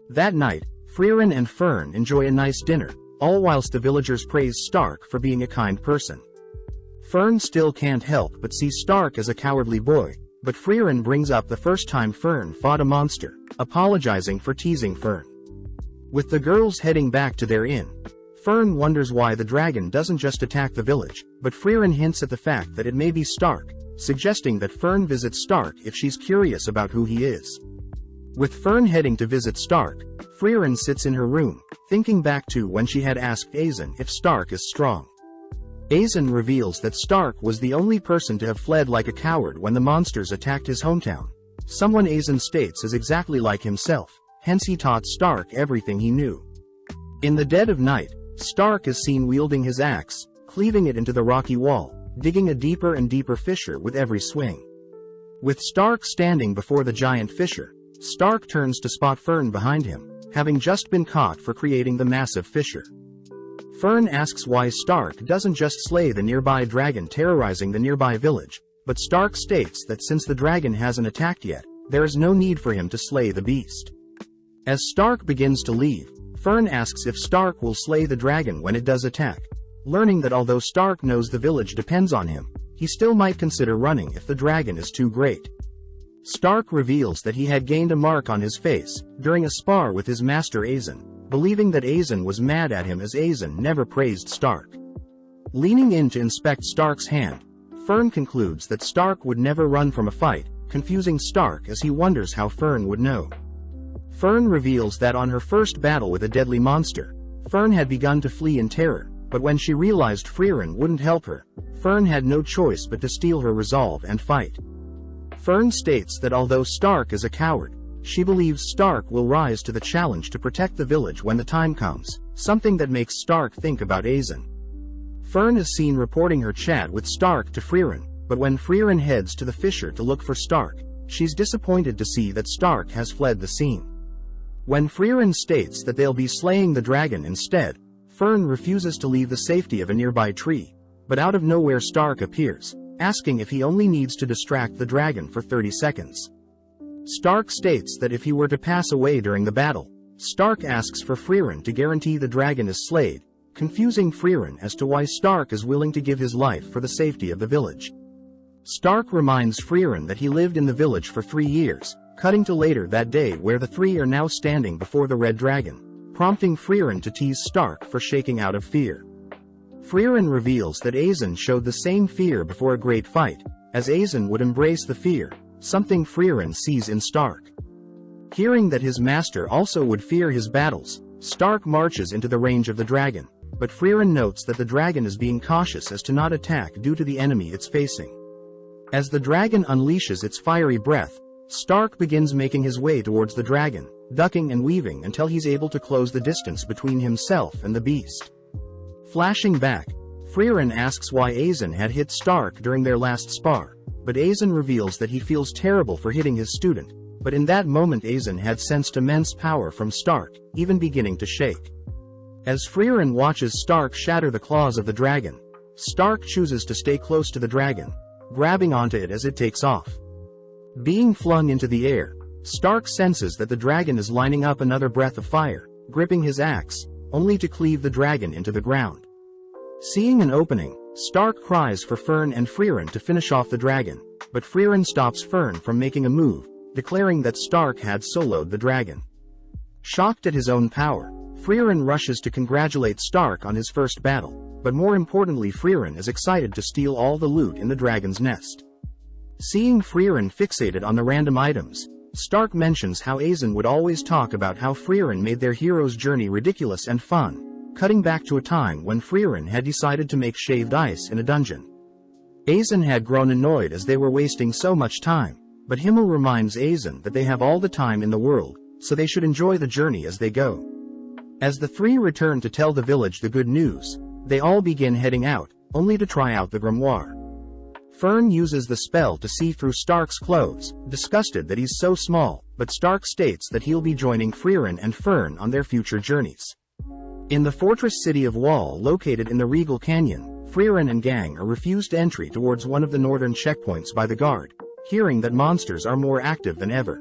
That night, Frieren and Frieren enjoy a nice dinner, all whilst the villagers praise Stark for being a kind person. Frieren still can't help but see Stark as a cowardly boy, but Frieren brings up the first time Frieren fought a monster, apologizing for teasing Frieren. With the girls heading back to their inn, Frieren wonders why the dragon doesn't just attack the village, but Frieren hints at the fact that it may be Stark, suggesting that Frieren visits Stark if she's curious about who he is. With Frieren heading to visit Stark, Frieren sits in her room, thinking back to when she had asked Aizen if Stark is strong. Aizen reveals that Stark was the only person to have fled like a coward when the monsters attacked his hometown, someone Aizen states is exactly like himself, hence he taught Stark everything he knew. In the dead of night, Stark is seen wielding his axe, cleaving it into the rocky wall, digging a deeper and deeper fissure with every swing. With Stark standing before the giant fissure, Stark turns to spot Frieren behind him, having just been caught for creating the massive fissure. Frieren asks why Stark doesn't just slay the nearby dragon terrorizing the nearby village, but Stark states that since the dragon hasn't attacked yet, there is no need for him to slay the beast. As Stark begins to leave, Fern asks if Stark will slay the dragon when it does attack. Learning that although Stark knows the village depends on him, he still might consider running if the dragon is too great. Stark reveals that he had gained a mark on his face during a spar with his master Azen, believing that Azen was mad at him as Azen never praised Stark. Leaning in to inspect Stark's hand, Fern concludes that Stark would never run from a fight, confusing Stark as he wonders how Fern would know. Fern reveals that on her first battle with a deadly monster, Fern had begun to flee in terror, but when she realized Frieren wouldn't help her, Fern had no choice but to steel her resolve and fight. Fern states that although Stark is a coward, she believes Stark will rise to the challenge to protect the village when the time comes, something that makes Stark think about Azen. Fern is seen reporting her chat with Stark to Frieren, but when Frieren heads to the fissure to look for Stark, she's disappointed to see that Stark has fled the scene. When Frieren states that they'll be slaying the dragon instead, Fern refuses to leave the safety of a nearby tree, but out of nowhere Stark appears, asking if he only needs to distract the dragon for 30 seconds. Stark states that if he were to pass away during the battle, Stark asks for Frieren to guarantee the dragon is slayed, confusing Frieren as to why Stark is willing to give his life for the safety of the village. Stark reminds Frieren that he lived in the village for 3 years, cutting to later that day where the three are now standing before the red dragon, prompting Frieren to tease Stark for shaking out of fear. Frieren reveals that Azen showed the same fear before a great fight, as Azen would embrace the fear, something Frieren sees in Stark. Hearing that his master also would fear his battles, Stark marches into the range of the dragon, but Frieren notes that the dragon is being cautious as to not attack due to the enemy it's facing. As the dragon unleashes its fiery breath, Stark begins making his way towards the dragon, ducking and weaving until he's able to close the distance between himself and the beast. Flashing back, Frieren asks why Azen had hit Stark during their last spar, but Azen reveals that he feels terrible for hitting his student, but in that moment Azen had sensed immense power from Stark, even beginning to shake. As Frieren watches Stark shatter the claws of the dragon, Stark chooses to stay close to the dragon, grabbing onto it as it takes off. Being flung into the air, Stark senses that the dragon is lining up another breath of fire, gripping his axe, only to cleave the dragon into the ground. Seeing an opening, Stark cries for Fern and Frieren to finish off the dragon, but Frieren stops Fern from making a move, declaring that Stark had soloed the dragon. Shocked at his own power, Frieren rushes to congratulate Stark on his first battle, but more importantly Frieren is excited to steal all the loot in the dragon's nest. Seeing Frieren fixated on the random items, Stark mentions how Azen would always talk about how Frieren made their hero's journey ridiculous and fun, cutting back to a time when Frieren had decided to make shaved ice in a dungeon. Azen had grown annoyed as they were wasting so much time, but Himmel reminds Azen that they have all the time in the world, so they should enjoy the journey as they go. As the three return to tell the village the good news, they all begin heading out, only to try out the grimoire. Fern uses the spell to see through Stark's clothes, disgusted that he's so small, but Stark states that he'll be joining Frieren and Fern on their future journeys. In the fortress city of Wall located in the Regal Canyon, Frieren and gang are refused entry towards one of the northern checkpoints by the guard, hearing that monsters are more active than ever.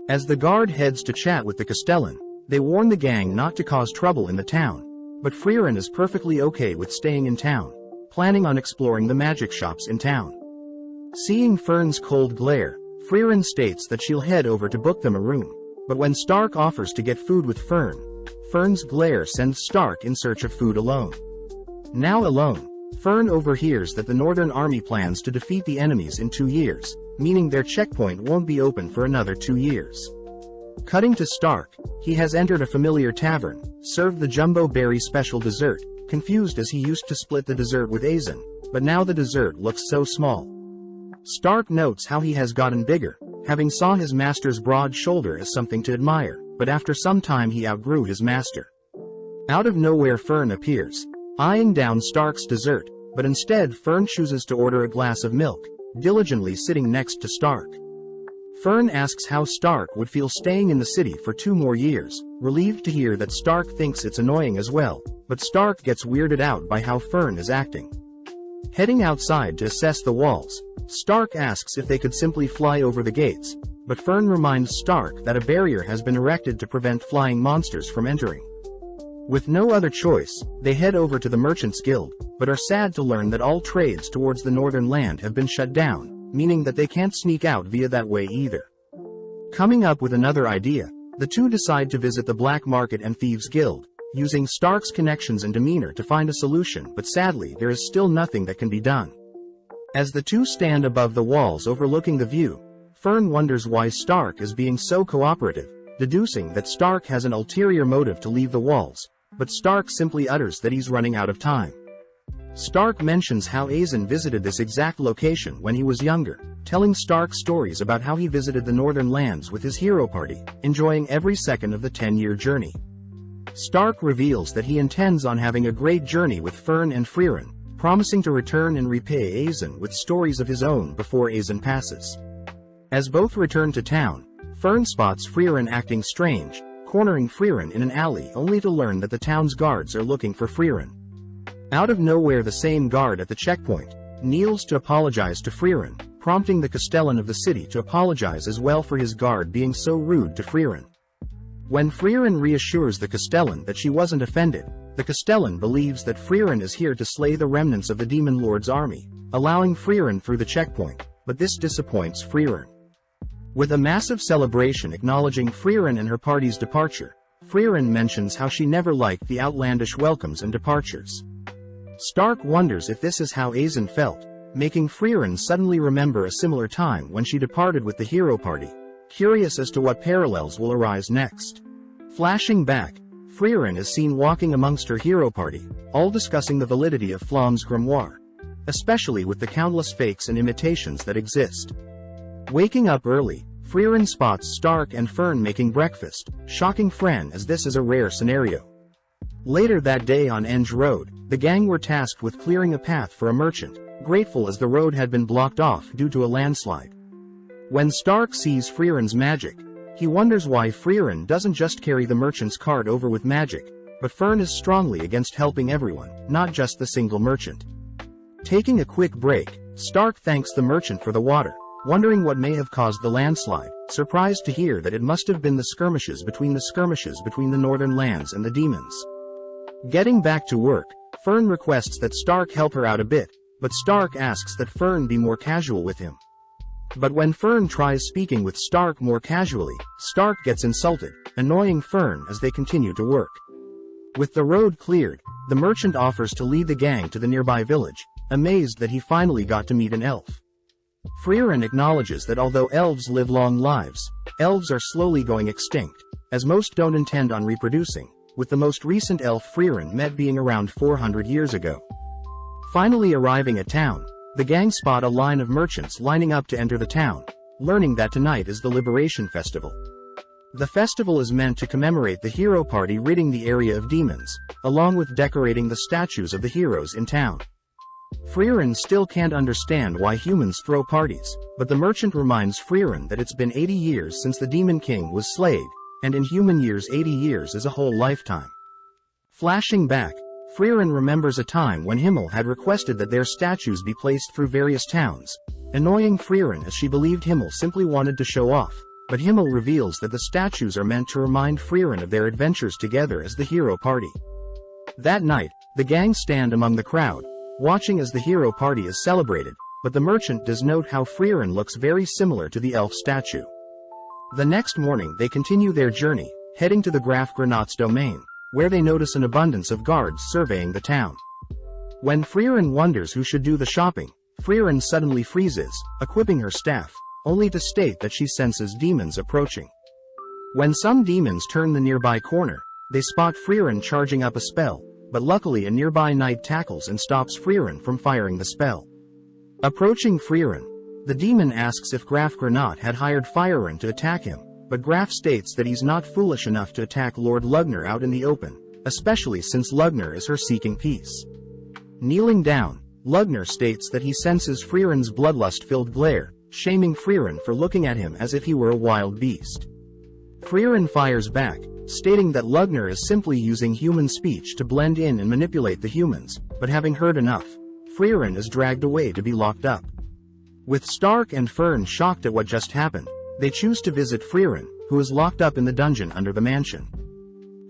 As the guard heads to chat with the Castellan, they warn the gang not to cause trouble in the town, but Frieren is perfectly okay with staying in town, planning on exploring the magic shops in town. Seeing Fern's cold glare, Frieren states that she'll head over to book them a room, but when Stark offers to get food with Fern's glare sends Stark in search of food alone. Now alone, Fern overhears that the Northern Army plans to defeat the enemies in 2 years, meaning their checkpoint won't be open for another 2 years. Cutting to Stark, he has entered a familiar tavern, served the Jumbo Berry special dessert, confused as he used to split the dessert with Azen, but now the dessert looks so small. Stark notes how he has gotten bigger, having saw his master's broad shoulder as something to admire, but after some time he outgrew his master. Out of nowhere Fern appears, eyeing down Stark's dessert, but instead Fern chooses to order a glass of milk, diligently sitting next to Stark. Fern asks how Stark would feel staying in the city for 2 more years, relieved to hear that Stark thinks it's annoying as well, but Stark gets weirded out by how Fern is acting. Heading outside to assess the walls, Stark asks if they could simply fly over the gates, but Fern reminds Stark that a barrier has been erected to prevent flying monsters from entering. With no other choice, they head over to the Merchants Guild, but are sad to learn that all trades towards the northern land have been shut down, meaning that they can't sneak out via that way either. Coming up with another idea, the two decide to visit the Black Market and Thieves Guild, using Stark's connections and demeanor to find a solution, but sadly there is still nothing that can be done. As the two stand above the walls overlooking the view, Fern wonders why Stark is being so cooperative, deducing that Stark has an ulterior motive to leave the walls, but Stark simply utters that he's running out of time. Stark mentions how Aizen visited this exact location when he was younger, telling Stark stories about how he visited the northern lands with his hero party, enjoying every second of the 10-year journey. Stark reveals that he intends on having a great journey with Fern and Frieren, promising to return and repay Aizen with stories of his own before Aizen passes. As both return to town, Fern spots Frieren acting strange, cornering Frieren in an alley only to learn that the town's guards are looking for Frieren. Out of nowhere, the same guard at the checkpoint kneels to apologize to Frieren, prompting the Castellan of the city to apologize as well for his guard being so rude to Frieren. When Frieren reassures the Castellan that she wasn't offended, the Castellan believes that Frieren is here to slay the remnants of the Demon Lord's army, allowing Frieren through the checkpoint, but this disappoints Frieren. With a massive celebration acknowledging Frieren and her party's departure, Frieren mentions how she never liked the outlandish welcomes and departures. Stark wonders if this is how Aizen felt, making Frieren suddenly remember a similar time when she departed with the hero party, curious as to what parallels will arise next. Flashing back, Frieren is seen walking amongst her hero party, all discussing the validity of Flamm's grimoire, especially with the countless fakes and imitations that exist. Waking up early, Frieren spots Stark and Fern making breakfast, shocking Fren as this is a rare scenario. Later that day on Enge Road, the gang were tasked with clearing a path for a merchant, grateful as the road had been blocked off due to a landslide. When Stark sees Frieren's magic, he wonders why Frieren doesn't just carry the merchant's cart over with magic, but Fern is strongly against helping everyone, not just the single merchant. Taking a quick break, Stark thanks the merchant for the water, wondering what may have caused the landslide, surprised to hear that it must have been the skirmishes between the northern lands and the demons. Getting back to work, Fern requests that Stark help her out a bit, but Stark asks that Fern be more casual with him. But when Fern tries speaking with Stark more casually, Stark gets insulted, annoying Fern as they continue to work. With the road cleared, the merchant offers to lead the gang to the nearby village, amazed that he finally got to meet an elf. Frieren acknowledges that although elves live long lives, elves are slowly going extinct, as most don't intend on reproducing, with the most recent elf Frieren met being around 400 years ago. Finally arriving at town, the gang spot a line of merchants lining up to enter the town, learning that tonight is the Liberation Festival. The festival is meant to commemorate the hero party ridding the area of demons, along with decorating the statues of the heroes in town. Frieren still can't understand why humans throw parties, but the merchant reminds Frieren that it's been 80 years since the Demon King was slayed, and in human years 80 years is a whole lifetime. Flashing back, Frieren remembers a time when Himmel had requested that their statues be placed through various towns, annoying Frieren as she believed Himmel simply wanted to show off, but Himmel reveals that the statues are meant to remind Frieren of their adventures together as the hero party. That night, the gang stand among the crowd, watching as the hero party is celebrated, but the merchant does note how Frieren looks very similar to the elf statue. The next morning they continue their journey, heading to the Graf Granat's domain, where they notice an abundance of guards surveying the town. When Frieren wonders who should do the shopping, Frieren suddenly freezes, equipping her staff, only to state that she senses demons approaching. When some demons turn the nearby corner, they spot Frieren charging up a spell, but luckily a nearby knight tackles and stops Frieren from firing the spell. Approaching Frieren, the demon asks if Graf Granat had hired Frieren to attack him, but Graf states that he's not foolish enough to attack Lord Lugner out in the open, especially since Lugner is her seeking peace. Kneeling down, Lugner states that he senses Frieren's bloodlust-filled glare, shaming Frieren for looking at him as if he were a wild beast. Frieren fires back, stating that Lugner is simply using human speech to blend in and manipulate the humans, but having heard enough, Frieren is dragged away to be locked up. With Stark and Fern shocked at what just happened, They choose to visit Frieren, who is locked up in the dungeon under the mansion.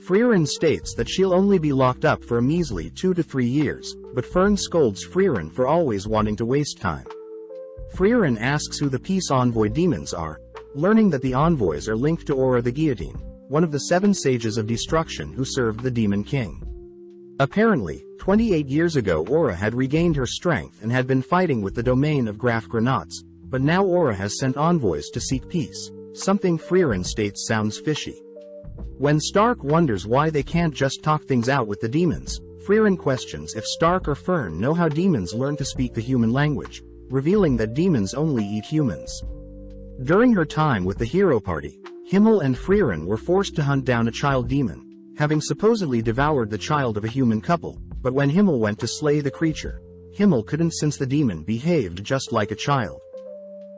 Frieren states that she'll only be locked up for a measly 2 to 3 years, but Fern scolds Frieren for always wanting to waste time. Frieren asks who the peace envoy demons are, learning that the envoys are linked to Aura the Guillotine, one of the 7 sages of destruction who served the Demon King. Apparently, 28 years ago Aura had regained her strength and had been fighting with the domain of Graf Granats, but now Aura has sent envoys to seek peace, something Frieren states sounds fishy. When Stark wonders why they can't just talk things out with the demons, Frieren questions if Stark or Fern know how demons learn to speak the human language, revealing that demons only eat humans. During her time with the hero party, Himmel and Frieren were forced to hunt down a child demon, having supposedly devoured the child of a human couple, but when Himmel went to slay the creature, Himmel couldn't since the demon behaved just like a child.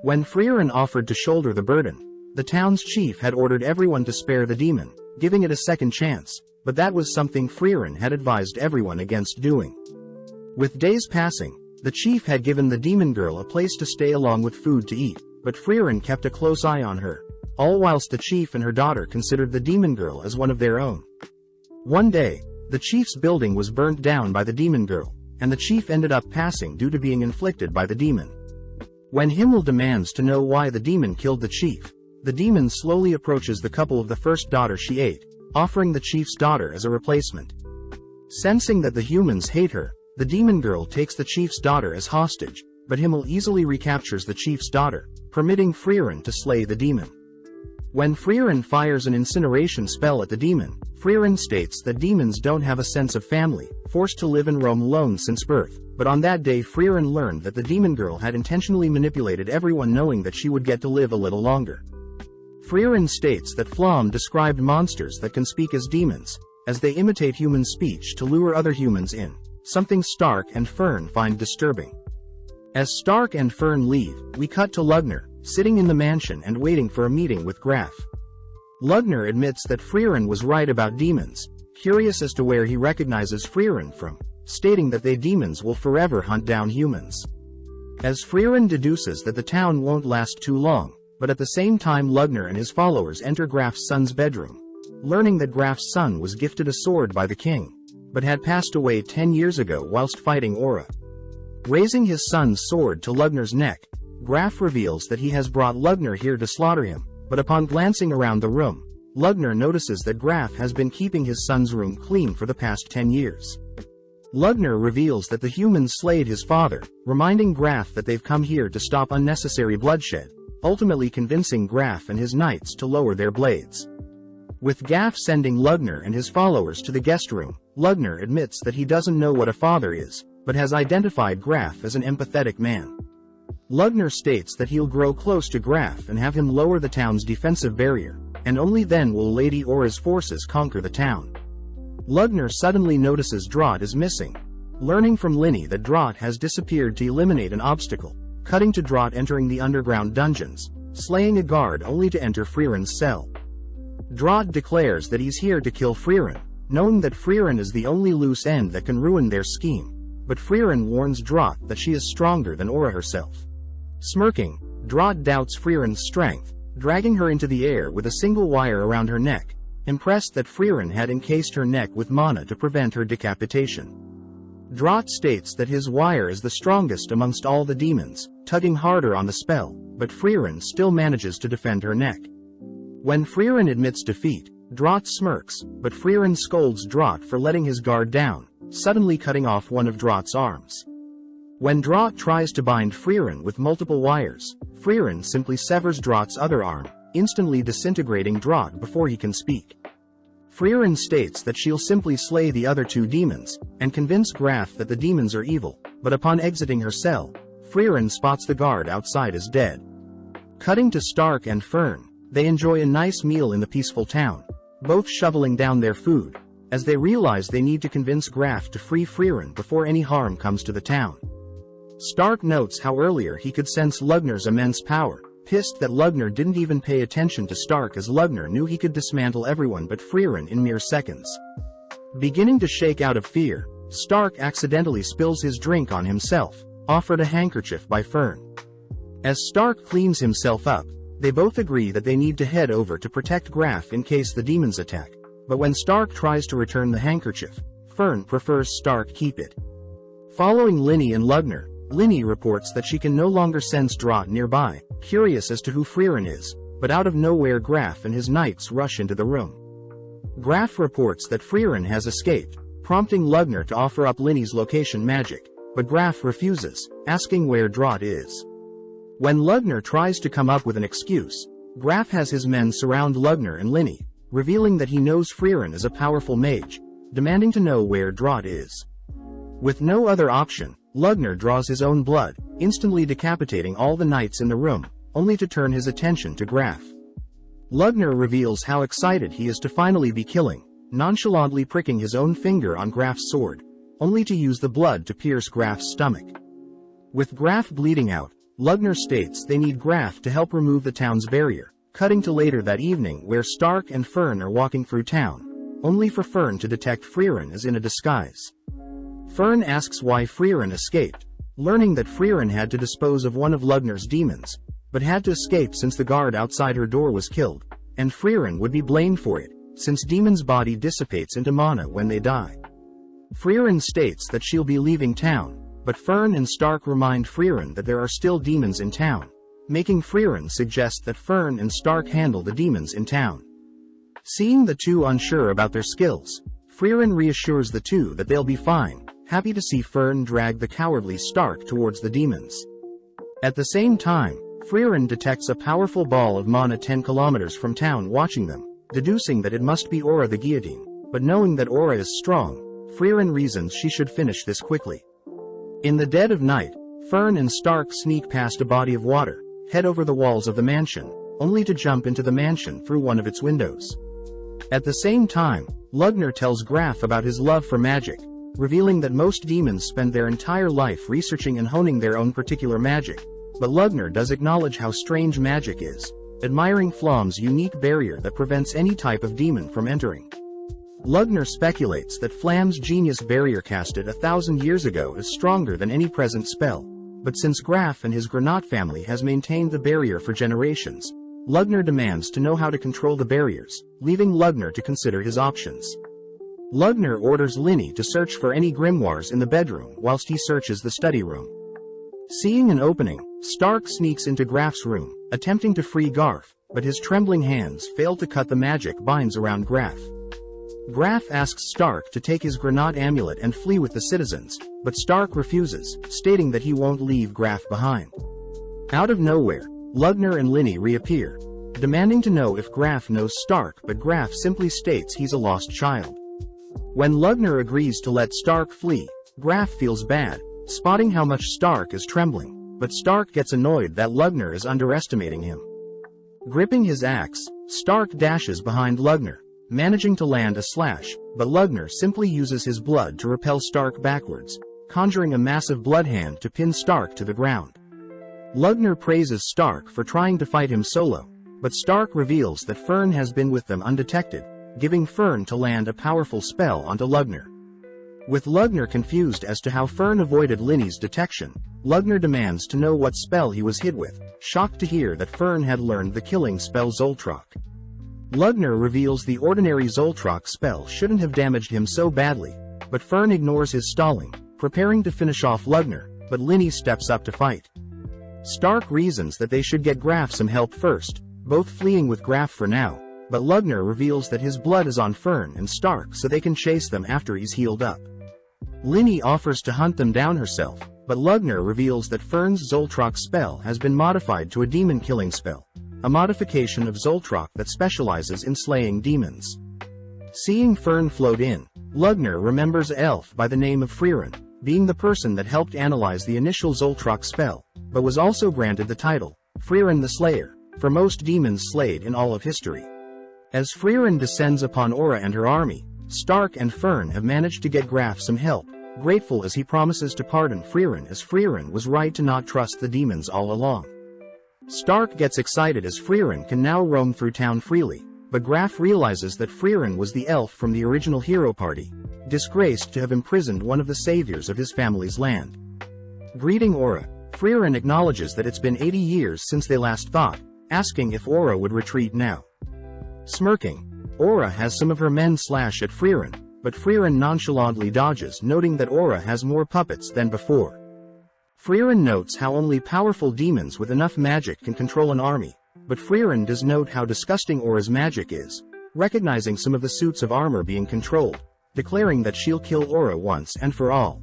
When Frieren offered to shoulder the burden, the town's chief had ordered everyone to spare the demon, giving it a second chance, but that was something Frieren had advised everyone against doing. With days passing, the chief had given the demon girl a place to stay along with food to eat, but Frieren kept a close eye on her, all whilst the chief and her daughter considered the demon girl as one of their own. One day, the chief's building was burnt down by the demon girl, and the chief ended up passing due to being inflicted by the demon. When Himmel demands to know why the demon killed the chief, the demon slowly approaches the couple of the first daughter she ate, offering the chief's daughter as a replacement. Sensing that the humans hate her, the demon girl takes the chief's daughter as hostage, but Himmel easily recaptures the chief's daughter, permitting Frieren to slay the demon. When Frieren fires an incineration spell at the demon, Frieren states that demons don't have a sense of family, forced to live and roam alone since birth, but on that day Frieren learned that the demon girl had intentionally manipulated everyone knowing that she would get to live a little longer. Frieren states that Flom described monsters that can speak as demons, as they imitate human speech to lure other humans in, something Stark and Fern find disturbing. As Stark and Fern leave, we cut to Lugner, sitting in the mansion and waiting for a meeting with Graf. Lugner admits that Frieren was right about demons, curious as to where he recognizes Frieren from, stating that they demons will forever hunt down humans. As Frieren deduces that the town won't last too long, but at the same time Lugner and his followers enter Graf's son's bedroom, learning that Graf's son was gifted a sword by the king, but had passed away 10 years ago whilst fighting Aura. Raising his son's sword to Lugner's neck, Graf reveals that he has brought Lugner here to slaughter him, but upon glancing around the room, Lugner notices that Graf has been keeping his son's room clean for the past 10 years. Lugner reveals that the humans slayed his father, reminding Graf that they've come here to stop unnecessary bloodshed, ultimately convincing Graf and his knights to lower their blades. With Graf sending Lugner and his followers to the guest room, Lugner admits that he doesn't know what a father is, but has identified Graf as an empathetic man. Lugner states that he'll grow close to Graf and have him lower the town's defensive barrier, and only then will Lady Aura's forces conquer the town. Lugner suddenly notices Drott is missing, learning from Linny that Drott has disappeared to eliminate an obstacle, cutting to Drott entering the underground dungeons, slaying a guard only to enter Frieren's cell. Drott declares that he's here to kill Frieren, knowing that Frieren is the only loose end that can ruin their scheme, but Frieren warns Drott that she is stronger than Aura herself. Smirking, Drott doubts Frieren's strength, dragging her into the air with a single wire around her neck, impressed that Frieren had encased her neck with mana to prevent her decapitation. Drott states that his wire is the strongest amongst all the demons, tugging harder on the spell, but Frieren still manages to defend her neck. When Frieren admits defeat, Drott smirks, but Frieren scolds Drott for letting his guard down, suddenly cutting off one of Drott's arms. When Drott tries to bind Frieren with multiple wires, Frieren simply severs Drott's other arm, instantly disintegrating Drott before he can speak. Frieren states that she'll simply slay the other 2 demons, and convince Graf that the demons are evil, but upon exiting her cell, Frieren spots the guard outside as dead. Cutting to Stark and Fern, they enjoy a nice meal in the peaceful town, both shoveling down their food, as they realize they need to convince Graf to free Frieren before any harm comes to the town. Stark notes how earlier he could sense Lugner's immense power, pissed that Lugner didn't even pay attention to Stark as Lugner knew he could dismantle everyone but Frieren in mere seconds. Beginning to shake out of fear, Stark accidentally spills his drink on himself, offered a handkerchief by Fern. As Stark cleans himself up, They both agree that they need to head over to protect Graf in case the demons attack, but when Stark tries to return the handkerchief, Fern prefers Stark keep it. Following Linny and Lugner, Linny reports that she can no longer sense Drott nearby, curious as to who Frieren is, but out of nowhere Graf and his knights rush into the room. Graf reports that Frieren has escaped, prompting Lugner to offer up Linny's location magic, but Graf refuses, asking where Drott is. When Lugner tries to come up with an excuse, Graf has his men surround Lugner and Linny, revealing that he knows Frieren is a powerful mage, demanding to know where Drott is. With no other option, Lugner draws his own blood, instantly decapitating all the knights in the room, only to turn his attention to Graf. Lugner reveals how excited he is to finally be killing, nonchalantly pricking his own finger on Graf's sword, only to use the blood to pierce Graf's stomach. With Graf bleeding out, Lugner states they need Graf to help remove the town's barrier, cutting to later that evening where Stark and Fern are walking through town, only for Fern to detect Frieren is in a disguise. Fern asks why Frieren escaped, learning that Frieren had to dispose of one of Lugner's demons, but had to escape since the guard outside her door was killed, and Frieren would be blamed for it, since demon's body dissipates into mana when they die. Frieren states that she'll be leaving town, but Fern and Stark remind Frieren that there are still demons in town, making Frieren suggest that Fern and Stark handle the demons in town. Seeing the two unsure about their skills, Frieren reassures the two that they'll be fine, happy to see Fern drag the cowardly Stark towards the demons. At the same time, Frieren detects a powerful ball of mana 10 kilometers from town watching them, deducing that it must be Aura the guillotine, but knowing that Aura is strong, Frieren reasons she should finish this quickly. In the dead of night, Fern and Stark sneak past a body of water, head over the walls of the mansion, only to jump into the mansion through one of its windows. At the same time, Lugner tells Graf about his love for magic, revealing that most demons spend their entire life researching and honing their own particular magic, but Lugner does acknowledge how strange magic is, admiring Flam's unique barrier that prevents any type of demon from entering. Lugner speculates that Flam's genius barrier casted 1,000 years ago is stronger than any present spell, but since Graf and his Granat family has maintained the barrier for generations, Lugner demands to know how to control the barriers, leaving Lugner to consider his options. Lugner orders Linny to search for any grimoires in the bedroom whilst he searches the study room. Seeing an opening, Stark sneaks into Graf's room, attempting to free Garf, but his trembling hands fail to cut the magic binds around Graf. Graf asks Stark to take his Granat amulet and flee with the citizens, but Stark refuses, stating that he won't leave Graf behind. Out of nowhere, Lugner and Linny reappear, demanding to know if Graf knows Stark, but Graf simply states he's a lost child. When Lugner agrees to let Stark flee, Graf feels bad, spotting how much Stark is trembling, but Stark gets annoyed that Lugner is underestimating him. Gripping his axe, Stark dashes behind Lugner, managing to land a slash, but Lugner simply uses his blood to repel Stark backwards, conjuring a massive blood hand to pin Stark to the ground. Lugner praises Stark for trying to fight him solo, but Stark reveals that Fern has been with them undetected, giving Fern to land a powerful spell onto Lugner. With Lugner confused as to how Fern avoided Linny's detection, Lugner demands to know what spell he was hit with, shocked to hear that Fern had learned the killing spell Zoltrak. Lugner reveals the ordinary Zoltrak spell shouldn't have damaged him so badly, but Fern ignores his stalling, preparing to finish off Lugner, but Linny steps up to fight. Stark reasons that they should get Graf some help first, both fleeing with Graf for now, but Lugner reveals that his blood is on Fern and Stark so they can chase them after he's healed up. Linny offers to hunt them down herself, but Lugner reveals that Fern's Zoltrak spell has been modified to a demon-killing spell, a modification of Zoltrak that specializes in slaying demons. Seeing Fern float in, Lugner remembers an elf by the name of Frieren, being the person that helped analyze the initial Zoltrak spell, but was also granted the title, Frieren the Slayer, for most demons slayed in all of history. As Frieren descends upon Aura and her army, Stark and Fern have managed to get Graf some help, grateful as he promises to pardon Frieren as Frieren was right to not trust the demons all along. Stark gets excited as Frieren can now roam through town freely, but Graf realizes that Frieren was the elf from the original hero party, disgraced to have imprisoned one of the saviors of his family's land. Greeting Aura, Frieren acknowledges that it's been 80 years since they last fought, asking if Aura would retreat now. Smirking, Aura has some of her men slash at Frieren, but Frieren nonchalantly dodges, noting that Aura has more puppets than before. Frieren notes how only powerful demons with enough magic can control an army, but Frieren does note how disgusting Aura's magic is, recognizing some of the suits of armor being controlled, declaring that she'll kill Aura once and for all.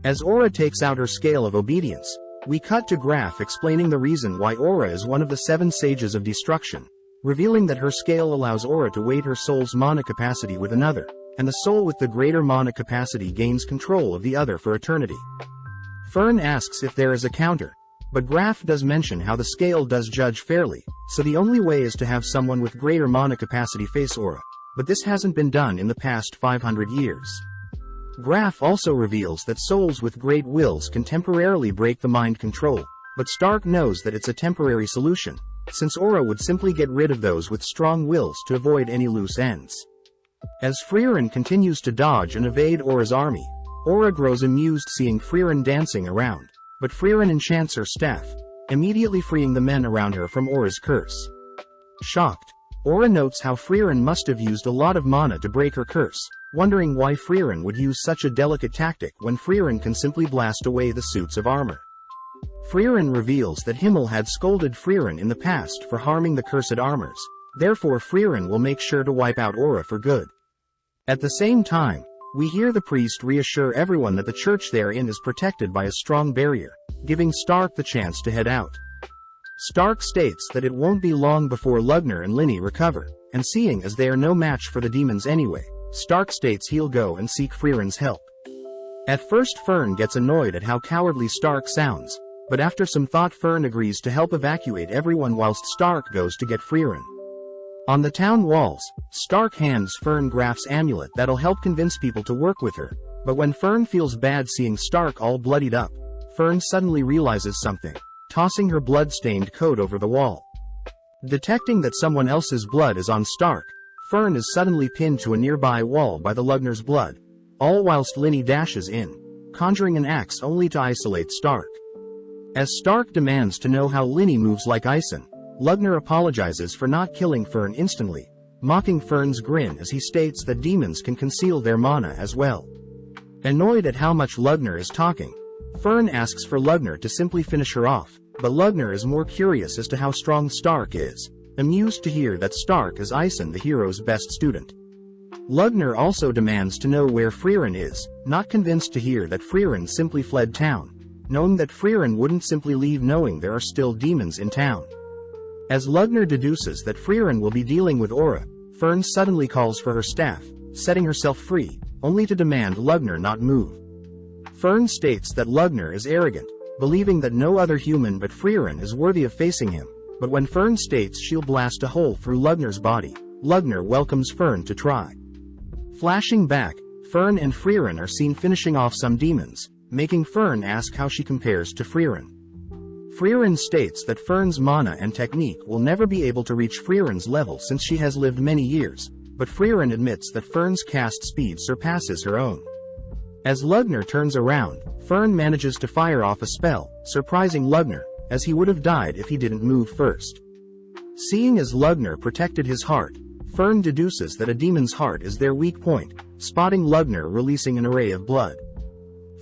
As Aura takes out her scale of obedience, we cut to Graph explaining the reason why Aura is one of the 7 sages of destruction, revealing that her scale allows Aura to weight her soul's mana capacity with another, and the soul with the greater mana capacity gains control of the other for eternity. Fern asks if there is a counter, but Graph does mention how the scale does judge fairly, so the only way is to have someone with greater mana capacity face Aura, but this hasn't been done in the past 500 years. Graph also reveals that souls with great wills can temporarily break the mind control, but Stark knows that it's a temporary solution, since Aura would simply get rid of those with strong wills to avoid any loose ends. As Frieren continues to dodge and evade Aura's army, Aura grows amused seeing Frieren dancing around, but Frieren enchants her staff, immediately freeing the men around her from Aura's curse. Shocked, Aura notes how Frieren must have used a lot of mana to break her curse, wondering why Frieren would use such a delicate tactic when Frieren can simply blast away the suits of armor. Frieren reveals that Himmel had scolded Frieren in the past for harming the cursed armors, therefore Frieren will make sure to wipe out Aura for good. At the same time, we hear the priest reassure everyone that the church they're in is protected by a strong barrier, giving Stark the chance to head out. Stark states that it won't be long before Lugner and Linny recover, and seeing as they are no match for the demons anyway, Stark states he'll go and seek Frieren's help. At first Fern gets annoyed at how cowardly Stark sounds, but after some thought Fern agrees to help evacuate everyone whilst Stark goes to get Frieren. On the town walls, Stark hands Fern Graph's amulet that'll help convince people to work with her, but when Fern feels bad seeing Stark all bloodied up, Fern suddenly realizes something, tossing her blood-stained coat over the wall. Detecting that someone else's blood is on Stark, Fern is suddenly pinned to a nearby wall by the Lugner's blood, all whilst Linny dashes in, conjuring an axe only to isolate Stark. As Stark demands to know how Linny moves like Ison, Lugner apologizes for not killing Fern instantly, mocking Fern's grin as he states that demons can conceal their mana as well. Annoyed at how much Lugner is talking, Fern asks for Lugner to simply finish her off, but Lugner is more curious as to how strong Stark is, amused to hear that Stark is Ison the hero's best student. Lugner also demands to know where Frieren is, not convinced to hear that Frieren simply fled town, knowing that Frieren wouldn't simply leave knowing there are still demons in town. As Lugner deduces that Frieren will be dealing with Aura, Fern suddenly calls for her staff, setting herself free, only to demand Lugner not move. Fern states that Lugner is arrogant, believing that no other human but Frieren is worthy of facing him, but when Fern states she'll blast a hole through Lugner's body, Lugner welcomes Fern to try. Flashing back, Fern and Frieren are seen finishing off some demons, making Fern ask how she compares to Frieren. Frieren states that Fern's mana and technique will never be able to reach Frieren's level since she has lived many years, but Frieren admits that Fern's cast speed surpasses her own. As Lugner turns around, Fern manages to fire off a spell, surprising Lugner, as he would have died if he didn't move first. Seeing as Lugner protected his heart, Fern deduces that a demon's heart is their weak point, spotting Lugner releasing an array of blood.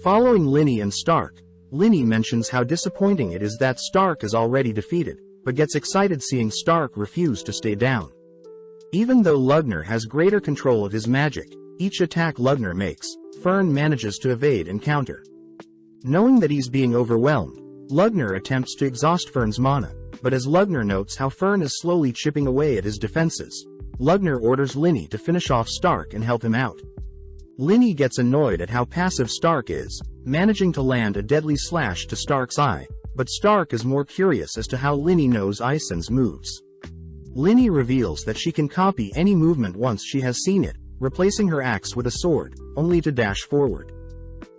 Following Linny and Stark, Linny mentions how disappointing it is that Stark is already defeated, but gets excited seeing Stark refuse to stay down. Even though Lugner has greater control of his magic, each attack Lugner makes, Fern manages to evade and counter. Knowing that he's being overwhelmed, Lugner attempts to exhaust Fern's mana, but as Lugner notes how Fern is slowly chipping away at his defenses, Lugner orders Linny to finish off Stark and help him out. Linny gets annoyed at how passive Stark is, managing to land a deadly slash to Stark's eye, but Stark is more curious as to how Linny knows Ison's moves. Linny reveals that she can copy any movement once she has seen it, replacing her axe with a sword, only to dash forward.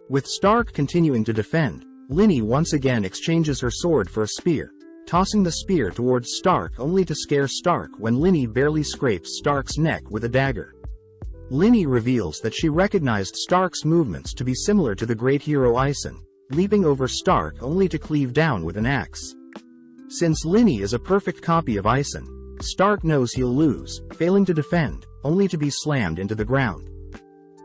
With Stark continuing to defend, Linny once again exchanges her sword for a spear, tossing the spear towards Stark only to scare Stark when Linny barely scrapes Stark's neck with a dagger. Linny reveals that she recognized Stark's movements to be similar to the great hero Ison, leaping over Stark only to cleave down with an axe. Since Linny is a perfect copy of Ison, Stark knows he'll lose, failing to defend, only to be slammed into the ground.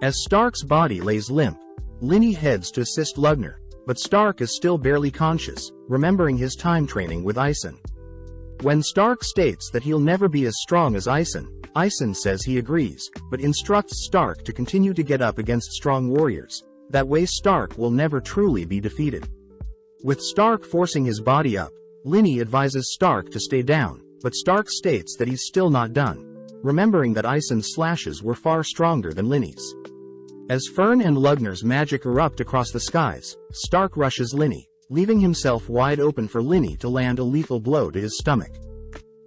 As Stark's body lays limp, Linny heads to assist Lugner, but Stark is still barely conscious, remembering his time training with Ison. When Stark states that he'll never be as strong as Ison says he agrees, but instructs Stark to continue to get up against strong warriors. That way Stark will never truly be defeated. With Stark forcing his body up, Linny advises Stark to stay down, but Stark states that he's still not done, remembering that Ison's slashes were far stronger than Linny's. As Fern and Lugner's magic erupt across the skies, Stark rushes Linny, leaving himself wide open for Linny to land a lethal blow to his stomach.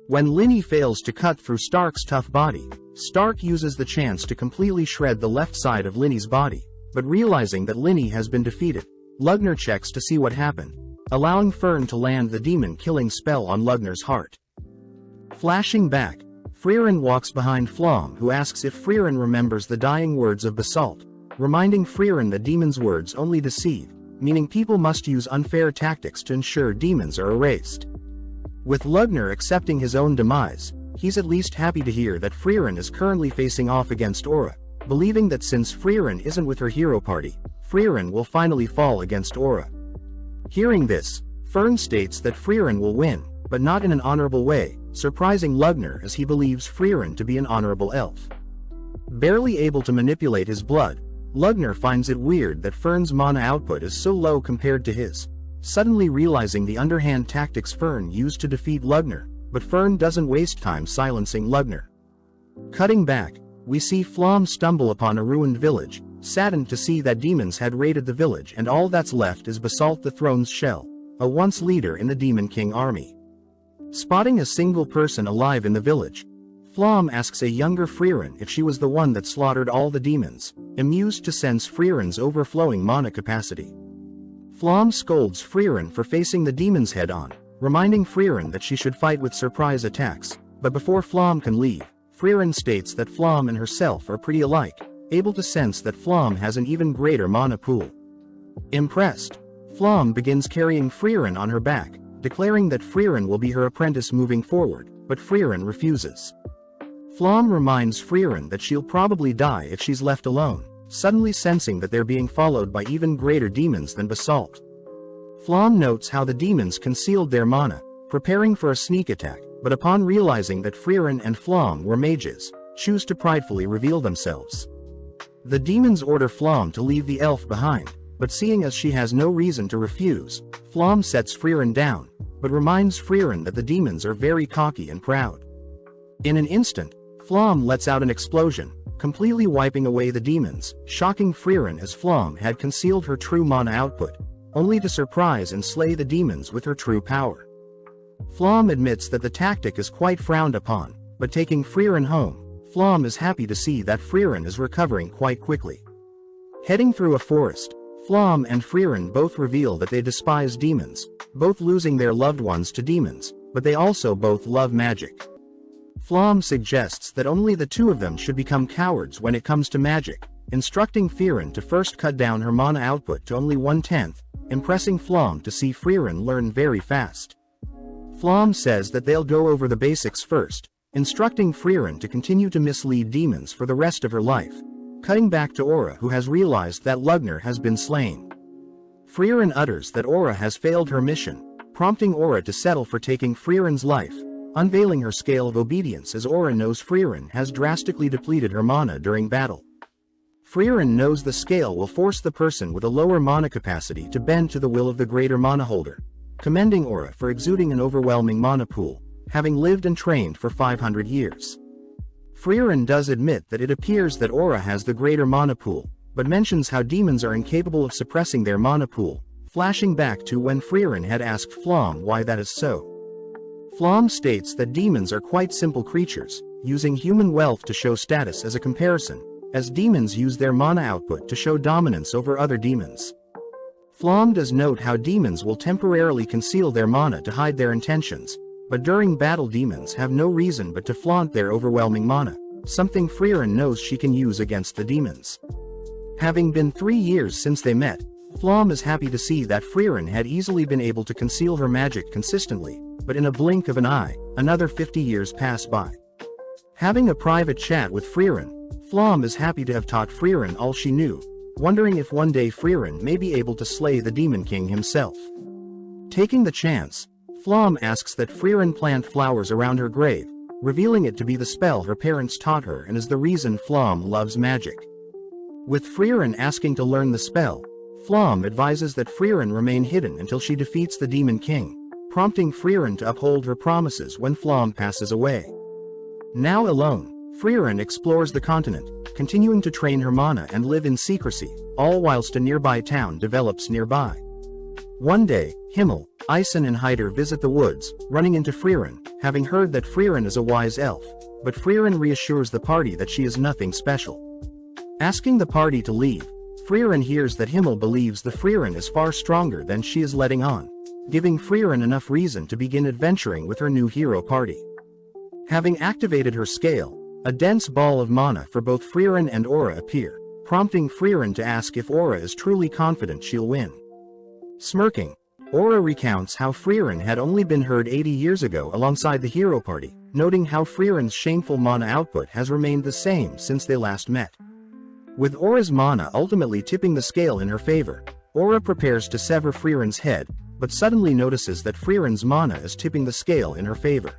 When Linny fails to cut through Stark's tough body, Stark uses the chance to completely shred the left side of Linny's body, but realizing that Linny has been defeated, Lugner checks to see what happened, allowing Fern to land the demon-killing spell on Lugner's heart. Flashing back, Frieren walks behind Flom, who asks if Frieren remembers the dying words of Basalt, reminding Frieren that demons' words only deceive, meaning people must use unfair tactics to ensure demons are erased. With Lugner accepting his own demise, he's at least happy to hear that Frieren is currently facing off against Aura, believing that since Frieren isn't with her hero party, Frieren will finally fall against Aura. Hearing this, Fern states that Frieren will win, but not in an honorable way, surprising Lugner as he believes Frieren to be an honorable elf. Barely able to manipulate his blood, Lugner finds it weird that Fern's mana output is so low compared to his, suddenly realizing the underhand tactics Fern used to defeat Lugner, but Fern doesn't waste time silencing Lugner. Cutting back, we see Flom stumble upon a ruined village, saddened to see that demons had raided the village and all that's left is Basalt the Throne's shell, a once leader in the Demon King army. Spotting a single person alive in the village, Flom asks a younger Frieren if she was the one that slaughtered all the demons, amused to sense Frieren's overflowing mana capacity. Flom scolds Frieren for facing the demons head-on, reminding Frieren that she should fight with surprise attacks, but before Flom can leave, Frieren states that Flom and herself are pretty alike, able to sense that Flom has an even greater mana pool. Impressed, Flom begins carrying Frieren on her back, declaring that Frieren will be her apprentice moving forward, but Frieren refuses. Flom reminds Frieren that she'll probably die if she's left alone, suddenly sensing that they're being followed by even greater demons than Basalt. Flom notes how the demons concealed their mana, preparing for a sneak attack, but upon realizing that Frieren and Flom were mages, choose to pridefully reveal themselves. The demons order Flom to leave the elf behind, but seeing as she has no reason to refuse, Flom sets Frieren down, but reminds Frieren that the demons are very cocky and proud. In an instant, Flom lets out an explosion, completely wiping away the demons, shocking Frieren as Flom had concealed her true mana output, only to surprise and slay the demons with her true power. Flom admits that the tactic is quite frowned upon, but taking Frieren home, Flom is happy to see that Frieren is recovering quite quickly. Heading through a forest, Flom and Frieren both reveal that they despise demons, both losing their loved ones to demons, but they also both love magic. Flom suggests that only the two of them should become cowards when it comes to magic, instructing Frieren to first cut down her mana output to only 1/10, impressing Flom to see Frieren learn very fast. Flom says that they'll go over the basics first, instructing Frieren to continue to mislead demons for the rest of her life, cutting back to Aura, who has realized that Lugner has been slain. Frieren utters that Aura has failed her mission, prompting Aura to settle for taking Frieren's life, unveiling her scale of obedience as Aura knows Frieren has drastically depleted her mana during battle. Frieren knows the scale will force the person with a lower mana capacity to bend to the will of the greater mana holder, commending Aura for exuding an overwhelming mana pool, having lived and trained for 500 years. Frieren does admit that it appears that Aura has the greater mana pool, but mentions how demons are incapable of suppressing their mana pool, flashing back to when Frieren had asked Flom why that is so. Flom states that demons are quite simple creatures, using human wealth to show status as a comparison, as demons use their mana output to show dominance over other demons. Flom does note how demons will temporarily conceal their mana to hide their intentions, but during battle demons have no reason but to flaunt their overwhelming mana, something Frieren knows she can use against the demons. Having been 3 years since they met, Flom is happy to see that Frieren had easily been able to conceal her magic consistently, but in a blink of an eye, another 50 years pass by. Having a private chat with Frieren, Flom is happy to have taught Frieren all she knew, wondering if one day Frieren may be able to slay the Demon King himself. Taking the chance, Flom asks that Frieren plant flowers around her grave, revealing it to be the spell her parents taught her and is the reason Flom loves magic. With Frieren asking to learn the spell, Flom advises that Frieren remain hidden until she defeats the Demon King, prompting Frieren to uphold her promises when Flom passes away. Now alone, Frieren explores the continent, continuing to train her mana and live in secrecy, all whilst a nearby town develops nearby. One day, Himmel, Isen and Hyder visit the woods, running into Frieren, having heard that Frieren is a wise elf, but Frieren reassures the party that she is nothing special. Asking the party to leave, Frieren hears that Himmel believes the Frieren is far stronger than she is letting on, giving Frieren enough reason to begin adventuring with her new hero party. Having activated her scale, a dense ball of mana for both Frieren and Aura appear, prompting Frieren to ask if Aura is truly confident she'll win. Smirking, Aura recounts how Frieren had only been heard 80 years ago alongside the hero party, noting how Frieren's shameful mana output has remained the same since they last met. With Aura's mana ultimately tipping the scale in her favor, Aura prepares to sever Frieren's head, but suddenly notices that Frieren's mana is tipping the scale in her favor.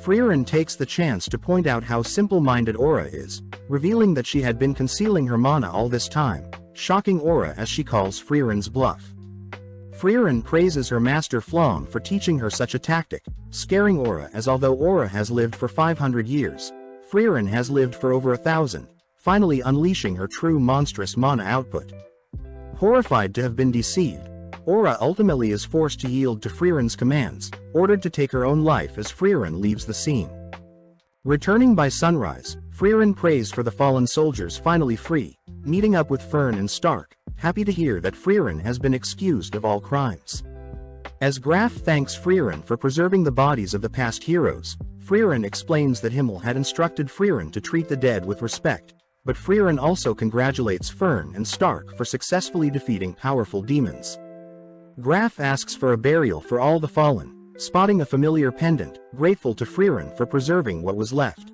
Frieren takes the chance to point out how simple-minded Aura is, revealing that she had been concealing her mana all this time, shocking Aura as she calls Frieren's bluff. Frieren praises her master Flom for teaching her such a tactic, scaring Aura as although Aura has lived for 500 years, Frieren has lived for over 1,000, finally unleashing her true monstrous mana output. Horrified to have been deceived, Aura ultimately is forced to yield to Frieren's commands, ordered to take her own life as Frieren leaves the scene. Returning by sunrise, Frieren prays for the fallen soldiers finally free, meeting up with Fern and Stark, happy to hear that Frieren has been excused of all crimes. As Graf thanks Frieren for preserving the bodies of the past heroes, Frieren explains that Himmel had instructed Frieren to treat the dead with respect, but Frieren also congratulates Fern and Stark for successfully defeating powerful demons. Graf asks for a burial for all the fallen, spotting a familiar pendant, grateful to Frieren for preserving what was left.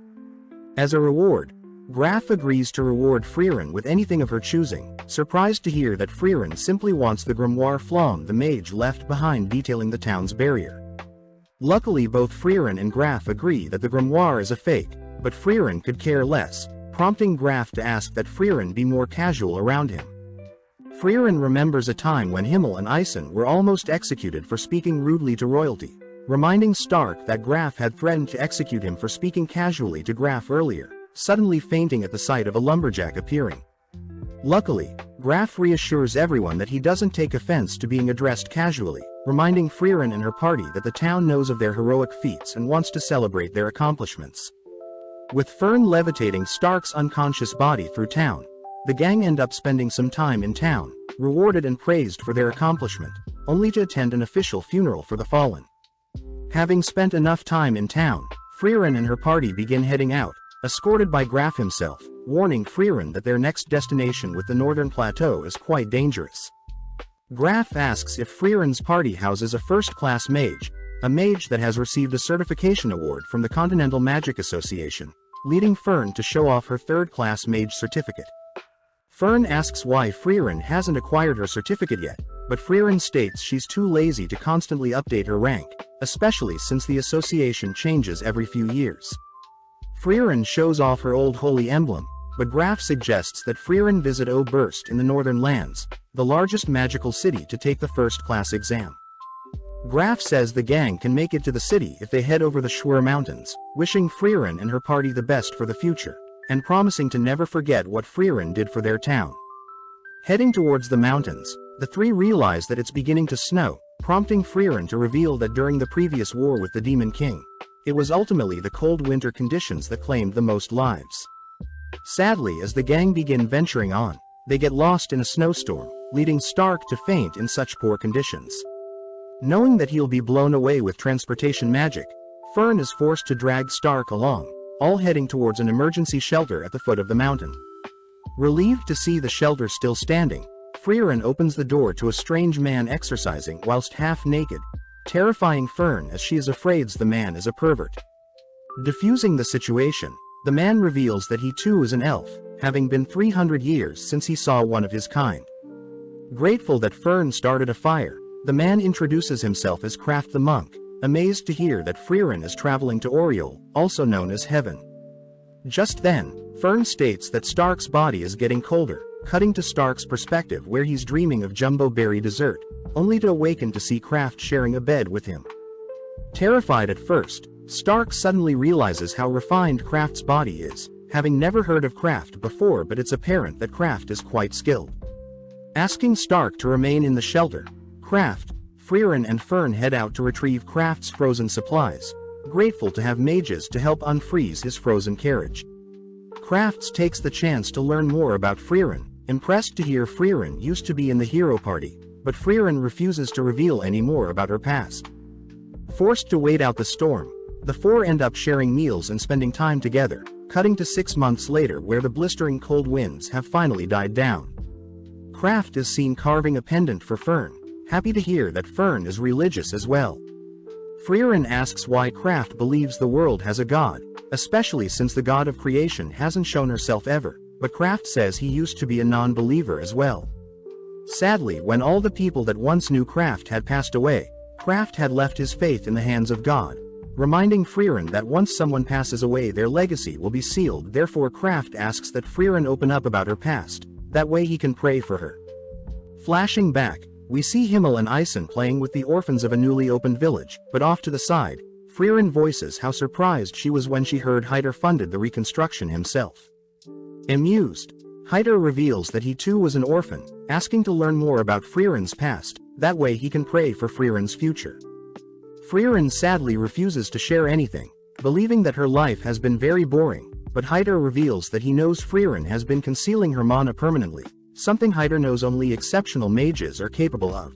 As a reward, Graf agrees to reward Frieren with anything of her choosing, surprised to hear that Frieren simply wants the grimoire Flom the mage left behind detailing the town's barrier. Luckily both Frieren and Graf agree that the grimoire is a fake, but Frieren could care less, prompting Graf to ask that Frieren be more casual around him. Frieren remembers a time when Himmel and Isen were almost executed for speaking rudely to royalty, reminding Stark that Graf had threatened to execute him for speaking casually to Graf earlier, suddenly fainting at the sight of a lumberjack appearing. Luckily, Graf reassures everyone that he doesn't take offense to being addressed casually, reminding Frieren and her party that the town knows of their heroic feats and wants to celebrate their accomplishments. With Fern levitating Stark's unconscious body through town, the gang end up spending some time in town, rewarded and praised for their accomplishment, only to attend an official funeral for the fallen. Having spent enough time in town, Frieren and her party begin heading out, escorted by Graf himself, warning Frieren that their next destination with the northern plateau is quite dangerous. Graf asks if Frieren's party houses a first-class mage, a mage that has received a certification award from the Continental Magic Association, leading Fern to show off her third-class mage certificate. Fern asks why Frieren hasn't acquired her certificate yet, but Frieren states she's too lazy to constantly update her rank, especially since the association changes every few years. Frieren shows off her old holy emblem, but Graf suggests that Frieren visit Oberst in the Northern Lands, the largest magical city, to take the first-class exam. Graf says the gang can make it to the city if they head over the Schwer Mountains, wishing Frieren and her party the best for the future, and promising to never forget what Frieren did for their town. Heading towards the mountains, the three realize that it's beginning to snow, prompting Frieren to reveal that during the previous war with the Demon King, it was ultimately the cold winter conditions that claimed the most lives. Sadly, as the gang begin venturing on, they get lost in a snowstorm, leading Stark to faint in such poor conditions. Knowing that he'll be blown away with transportation magic, Fern is forced to drag Stark along, all heading towards an emergency shelter at the foot of the mountain. Relieved to see the shelter still standing, Frieren opens the door to a strange man exercising whilst half naked, terrifying Fern as she is afraid the man is a pervert. Diffusing the situation, the man reveals that he too is an elf, having been 300 years since he saw one of his kind. Grateful that Fern started a fire, the man introduces himself as Kraft the monk, amazed to hear that Frieren is traveling to Oriole, also known as Heaven. Just then, Fern states that Stark's body is getting colder, cutting to Stark's perspective where he's dreaming of jumbo berry dessert, only to awaken to see Kraft sharing a bed with him. Terrified at first, Stark suddenly realizes how refined Kraft's body is, having never heard of Kraft before, but it's apparent that Kraft is quite skilled. Asking Stark to remain in the shelter, Kraft, Frieren and Fern head out to retrieve Kraft's frozen supplies, grateful to have mages to help unfreeze his frozen carriage. Kraft takes the chance to learn more about Frieren, impressed to hear Frieren used to be in the hero party, but Frieren refuses to reveal any more about her past. Forced to wait out the storm, the four end up sharing meals and spending time together, cutting to 6 months later where the blistering cold winds have finally died down. Kraft is seen carving a pendant for Fern, happy to hear that Fern is religious as well. Frieren asks why Kraft believes the world has a god, especially since the god of creation hasn't shown herself ever, but Kraft says he used to be a non-believer as well. Sadly, when all the people that once knew Kraft had passed away, Kraft had left his faith in the hands of God, reminding Frieren that once someone passes away their legacy will be sealed. Therefore Kraft asks that Frieren open up about her past, that way he can pray for her. Flashing back, we see Himmel and Ison playing with the orphans of a newly opened village, but off to the side, Frieren voices how surprised she was when she heard Hyder funded the reconstruction himself. Amused, Hyder reveals that he too was an orphan, asking to learn more about Frieren's past, that way he can pray for Frieren's future. Frieren sadly refuses to share anything, believing that her life has been very boring, but Hyder reveals that he knows Frieren has been concealing her mana permanently, something Hyder knows only exceptional mages are capable of.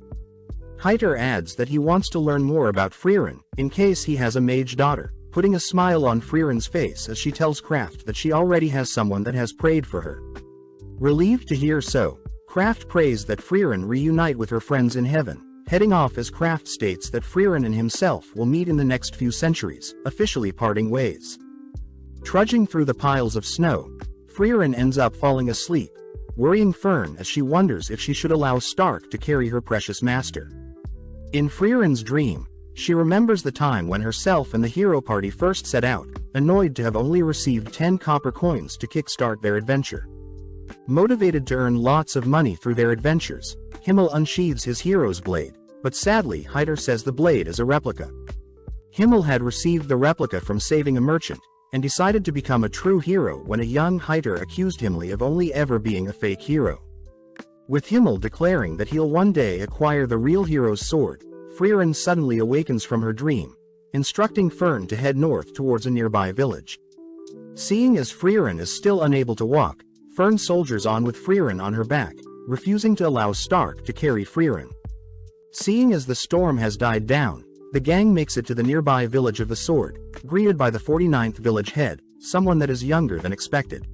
Hyder adds that he wants to learn more about Frieren, in case he has a mage daughter, putting a smile on Frieren's face as she tells Kraft that she already has someone that has prayed for her. Relieved to hear so, Kraft prays that Frieren reunite with her friends in heaven, heading off as Kraft states that Frieren and himself will meet in the next few centuries, officially parting ways. Trudging through the piles of snow, Frieren ends up falling asleep, worrying Fern as she wonders if she should allow Stark to carry her precious master. In Frieren's dream, she remembers the time when herself and the hero party first set out, annoyed to have only received 10 copper coins to kickstart their adventure. Motivated to earn lots of money through their adventures, Himmel unsheathes his hero's blade, but sadly Hyder says the blade is a replica. Himmel had received the replica from saving a merchant, and decided to become a true hero when a young Hyder accused Himmel of only ever being a fake hero. With Himmel declaring that he'll one day acquire the real hero's sword, Frieren suddenly awakens from her dream, instructing Fern to head north towards a nearby village. Seeing as Frieren is still unable to walk, Fern soldiers on with Frieren on her back, refusing to allow Stark to carry Frieren. Seeing as the storm has died down, the gang makes it to the nearby village of the sword, greeted by the 49th village head, someone that is younger than expected.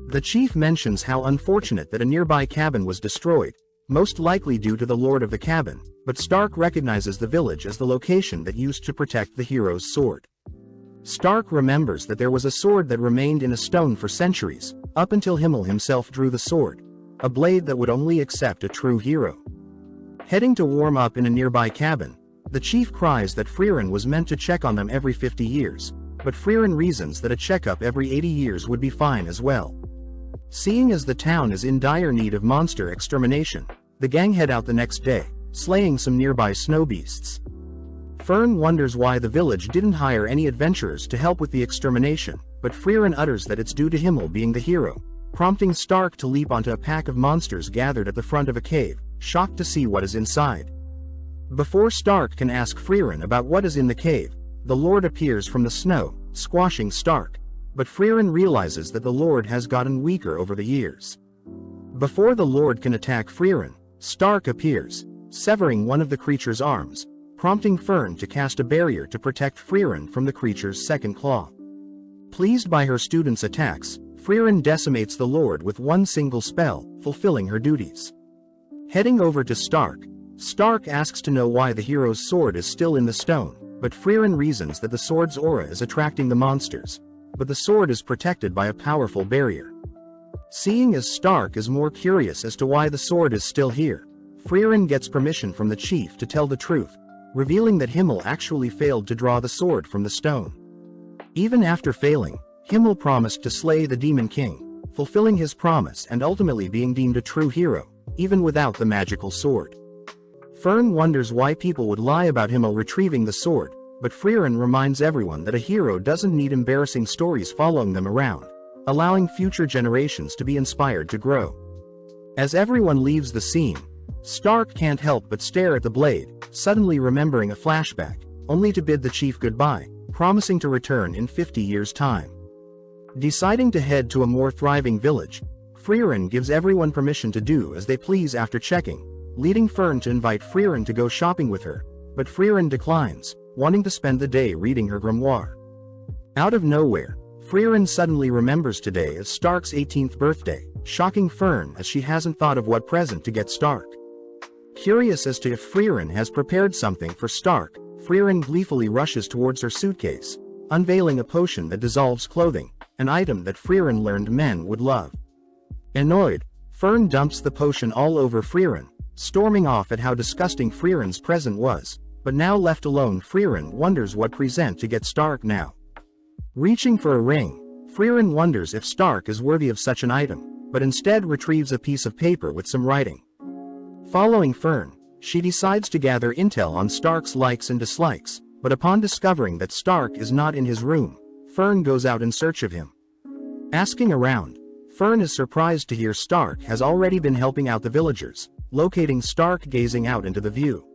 The chief mentions how unfortunate that a nearby cabin was destroyed, most likely due to the lord of the cabin, but Stark recognizes the village as the location that used to protect the hero's sword. Stark remembers that there was a sword that remained in a stone for centuries, up until Himmel himself drew the sword, a blade that would only accept a true hero. Heading to warm up in a nearby cabin, the chief cries that Frieren was meant to check on them every 50 years, but Frieren reasons that a checkup every 80 years would be fine as well. Seeing as the town is in dire need of monster extermination, the gang head out the next day, slaying some nearby snow beasts. Fern wonders why the village didn't hire any adventurers to help with the extermination, but Frieren utters that it's due to Himmel being the hero, prompting Stark to leap onto a pack of monsters gathered at the front of a cave, shocked to see what is inside. Before Stark can ask Frieren about what is in the cave, the Lord appears from the snow, squashing Stark, but Frieren realizes that the Lord has gotten weaker over the years. Before the Lord can attack Frieren, Stark appears, severing one of the creature's arms, prompting Fern to cast a barrier to protect Frieren from the creature's second claw. Pleased by her students' attacks, Frieren decimates the Lord with one single spell, fulfilling her duties. Heading over to Stark, Stark asks to know why the hero's sword is still in the stone, but Frieren reasons that the sword's aura is attracting the monsters, but the sword is protected by a powerful barrier. Seeing as Stark is more curious as to why the sword is still here, Frieren gets permission from the chief to tell the truth, revealing that Himmel actually failed to draw the sword from the stone. Even after failing, Himmel promised to slay the Demon King, fulfilling his promise and ultimately being deemed a true hero, even without the magical sword. Fern wonders why people would lie about Himmel retrieving the sword, but Frieren reminds everyone that a hero doesn't need embarrassing stories following them around, allowing future generations to be inspired to grow. As everyone leaves the scene, Stark can't help but stare at the blade, suddenly remembering a flashback, only to bid the chief goodbye, promising to return in 50 years' time. Deciding to head to a more thriving village, Frieren gives everyone permission to do as they please after checking, leading Fern to invite Frieren to go shopping with her, but Frieren declines, wanting to spend the day reading her grimoire. Out of nowhere, Frieren suddenly remembers today as Stark's 18th birthday, shocking Fern as she hasn't thought of what present to get Stark. Curious as to if Frieren has prepared something for Stark, Frieren gleefully rushes towards her suitcase, unveiling a potion that dissolves clothing, an item that Frieren learned men would love. Annoyed, Fern dumps the potion all over Frieren, storming off at how disgusting Frieren's present was, but now left alone Frieren wonders what present to get Stark now. Reaching for a ring, Frieren wonders if Stark is worthy of such an item, but instead retrieves a piece of paper with some writing. Following Fern, she decides to gather intel on Stark's likes and dislikes, but upon discovering that Stark is not in his room, Fern goes out in search of him. Asking around, Fern is surprised to hear Stark has already been helping out the villagers, locating Stark gazing out into the view.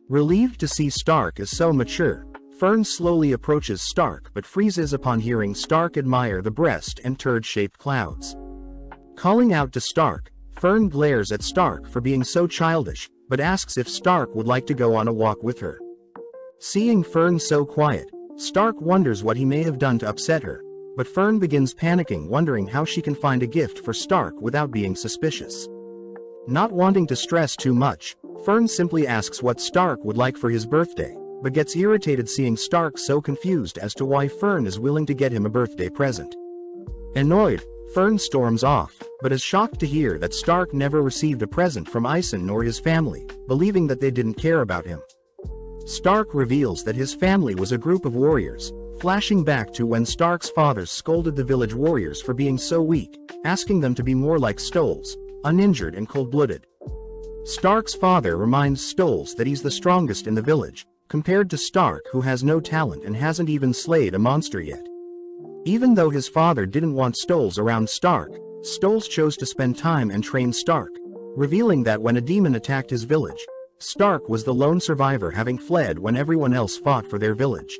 Relieved to see Stark is so mature, Fern slowly approaches Stark but freezes upon hearing Stark admire the breast and turd-shaped clouds. Calling out to Stark, Fern glares at Stark for being so childish, but asks if Stark would like to go on a walk with her. Seeing Fern so quiet, Stark wonders what he may have done to upset her, but Fern begins panicking, wondering how she can find a gift for Stark without being suspicious. Not wanting to stress too much, Fern simply asks what Stark would like for his birthday, but gets irritated seeing Stark so confused as to why Fern is willing to get him a birthday present. Annoyed, Fern storms off, but is shocked to hear that Stark never received a present from Ison nor his family, believing that they didn't care about him. Stark reveals that his family was a group of warriors, flashing back to when Stark's father scolded the village warriors for being so weak, asking them to be more like Stoles, uninjured and cold-blooded. Stark's father reminds Stoles that he's the strongest in the village, compared to Stark who has no talent and hasn't even slayed a monster yet. Even though his father didn't want Stoles around Stark, Stoles chose to spend time and train Stark, revealing that when a demon attacked his village, Stark was the lone survivor, having fled when everyone else fought for their village.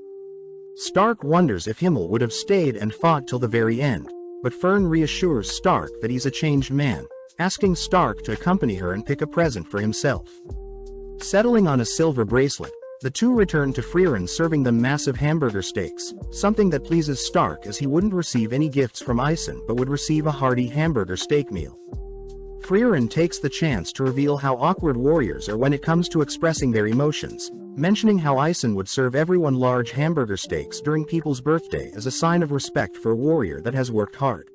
Stark wonders if Himmel would have stayed and fought till the very end, but Fern reassures Stark that he's a changed man, asking Stark to accompany her and pick a present for himself. Settling on a silver bracelet, the two return to Frieren, serving them massive hamburger steaks, something that pleases Stark as he wouldn't receive any gifts from Ison but would receive a hearty hamburger steak meal. Frieren takes the chance to reveal how awkward warriors are when it comes to expressing their emotions, mentioning how Ison would serve everyone large hamburger steaks during people's birthday as a sign of respect for a warrior that has worked hard.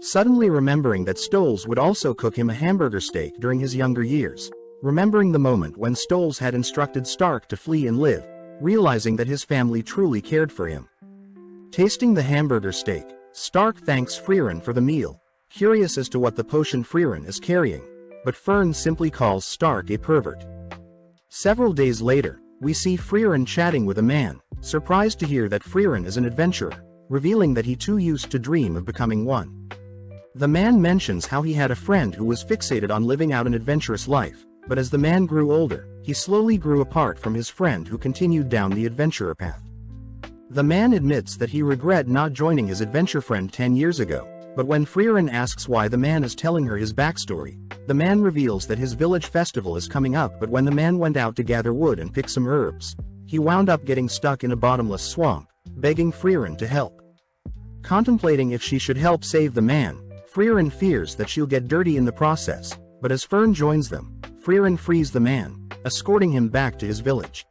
Suddenly remembering that Stoles would also cook him a hamburger steak during his younger years, remembering the moment when Stoles had instructed Stark to flee and live, realizing that his family truly cared for him. Tasting the hamburger steak, Stark thanks Frieren for the meal, curious as to what the potion Frieren is carrying, but Fern simply calls Stark a pervert. Several days later, we see Frieren chatting with a man, surprised to hear that Frieren is an adventurer, revealing that he too used to dream of becoming one. The man mentions how he had a friend who was fixated on living out an adventurous life, but as the man grew older, he slowly grew apart from his friend who continued down the adventurer path. The man admits that he regret not joining his adventure friend 10 years ago, but when Frieren asks why the man is telling her his backstory, the man reveals that his village festival is coming up, but when the man went out to gather wood and pick some herbs, he wound up getting stuck in a bottomless swamp, begging Frieren to help. Contemplating if she should help save the man, Frieren fears that she'll get dirty in the process, but as Fern joins them, Frieren frees the man, escorting him back to his village.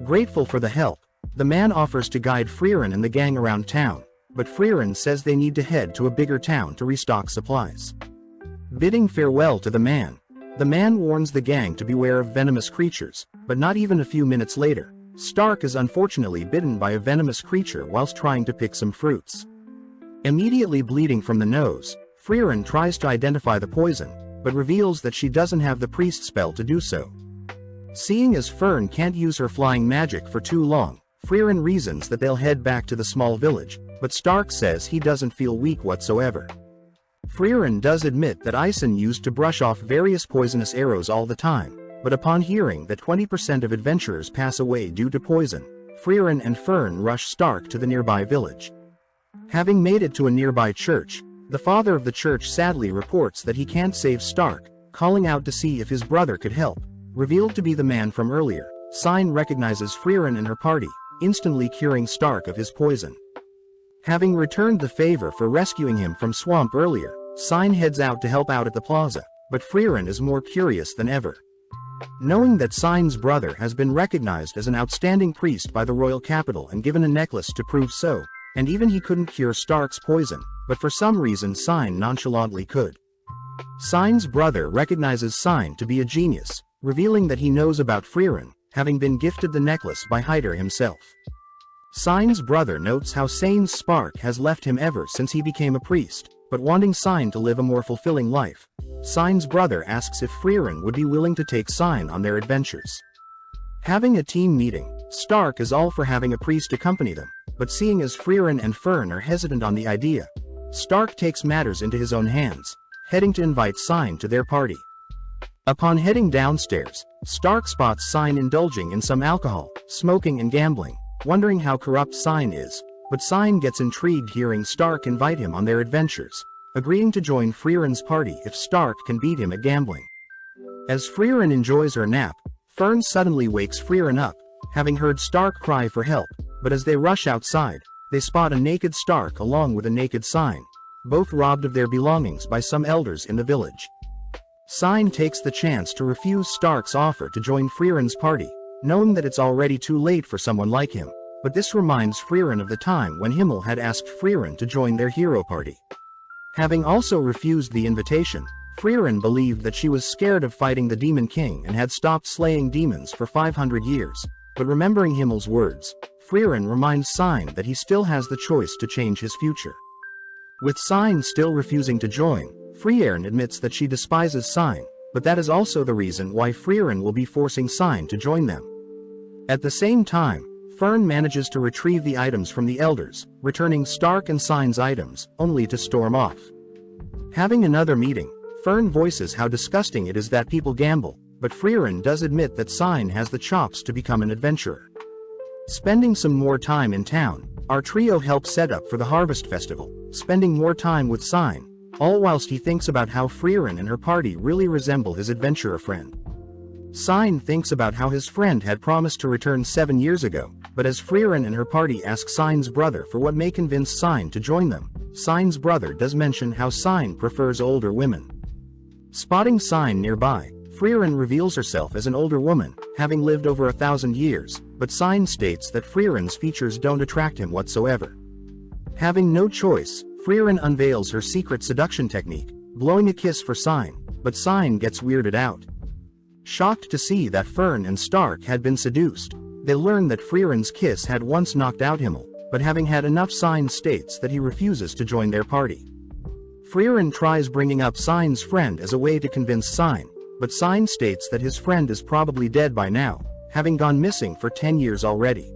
Grateful for the help, the man offers to guide Frieren and the gang around town, but Frieren says they need to head to a bigger town to restock supplies. Bidding farewell to the man warns the gang to beware of venomous creatures, but not even a few minutes later, Stark is unfortunately bitten by a venomous creature whilst trying to pick some fruits. Immediately bleeding from the nose, Frieren tries to identify the poison, but reveals that she doesn't have the priest spell to do so. Seeing as Fern can't use her flying magic for too long, Frieren reasons that they'll head back to the small village, but Stark says he doesn't feel weak whatsoever. Frieren does admit that Ison used to brush off various poisonous arrows all the time, but upon hearing that 20% of adventurers pass away due to poison, Frieren and Fern rush Stark to the nearby village. Having made it to a nearby church, the father of the church sadly reports that he can't save Stark, calling out to see if his brother could help. Revealed to be the man from earlier, Sign recognizes Frieren and her party, instantly curing Stark of his poison. Having returned the favor for rescuing him from swamp earlier, Sign heads out to help out at the plaza, but Frieren is more curious than ever. Knowing that Sign's brother has been recognized as an outstanding priest by the royal capital and given a necklace to prove so, and even he couldn't cure Stark's poison, but for some reason Sign nonchalantly could. Sign's brother recognizes Sign to be a genius, revealing that he knows about Frieren, having been gifted the necklace by Hyder himself. Sign's brother notes how Sane's spark has left him ever since he became a priest, but wanting Sign to live a more fulfilling life, Sign's brother asks if Frieren would be willing to take Sign on their adventures. Having a team meeting, Stark is all for having a priest accompany them, but seeing as Frieren and Fern are hesitant on the idea, Stark takes matters into his own hands, heading to invite Sign to their party. Upon heading downstairs, Stark spots Sign indulging in some alcohol, smoking and gambling, wondering how corrupt Sign is, but Sign gets intrigued hearing Stark invite him on their adventures, agreeing to join Frieren's party if Stark can beat him at gambling. As Frieren enjoys her nap, Fern suddenly wakes Frieren up, having heard Stark cry for help, but as they rush outside, they spot a naked Stark along with a naked Sign, both robbed of their belongings by some elders in the village. Sign takes the chance to refuse Stark's offer to join Frieren's party, knowing that it's already too late for someone like him, but this reminds Frieren of the time when Himmel had asked Frieren to join their hero party. Having also refused the invitation, Frieren believed that she was scared of fighting the Demon King and had stopped slaying demons for 500 years, but remembering Himmel's words, Frieren reminds Sign that he still has the choice to change his future. With Sign still refusing to join, Frieren admits that she despises Sign, but that is also the reason why Frieren will be forcing Sign to join them. At the same time, Fern manages to retrieve the items from the elders, returning Stark and Sign's items, only to storm off. Having another meeting, Fern voices how disgusting it is that people gamble, but Frieren does admit that Sign has the chops to become an adventurer. Spending some more time in town, our trio helps set up for the Harvest Festival, spending more time with Sign, all whilst he thinks about how Frieren and her party really resemble his adventurer friend. Sign thinks about how his friend had promised to return 7 years ago, but as Frieren and her party ask Sign's brother for what may convince Sign to join them, Sign's brother does mention how Sign prefers older women. Spotting Sign nearby, Frieren reveals herself as an older woman, having lived over 1,000 years, but Sign states that Frieren's features don't attract him whatsoever. Having no choice, Frieren unveils her secret seduction technique, blowing a kiss for Sign, but Sign gets weirded out. Shocked to see that Fern and Stark had been seduced, they learn that Frieren's kiss had once knocked out Himmel, but having had enough, Sign states that he refuses to join their party. Frieren tries bringing up Sign's friend as a way to convince Sign, but Sign states that his friend is probably dead by now, having gone missing for 10 years already.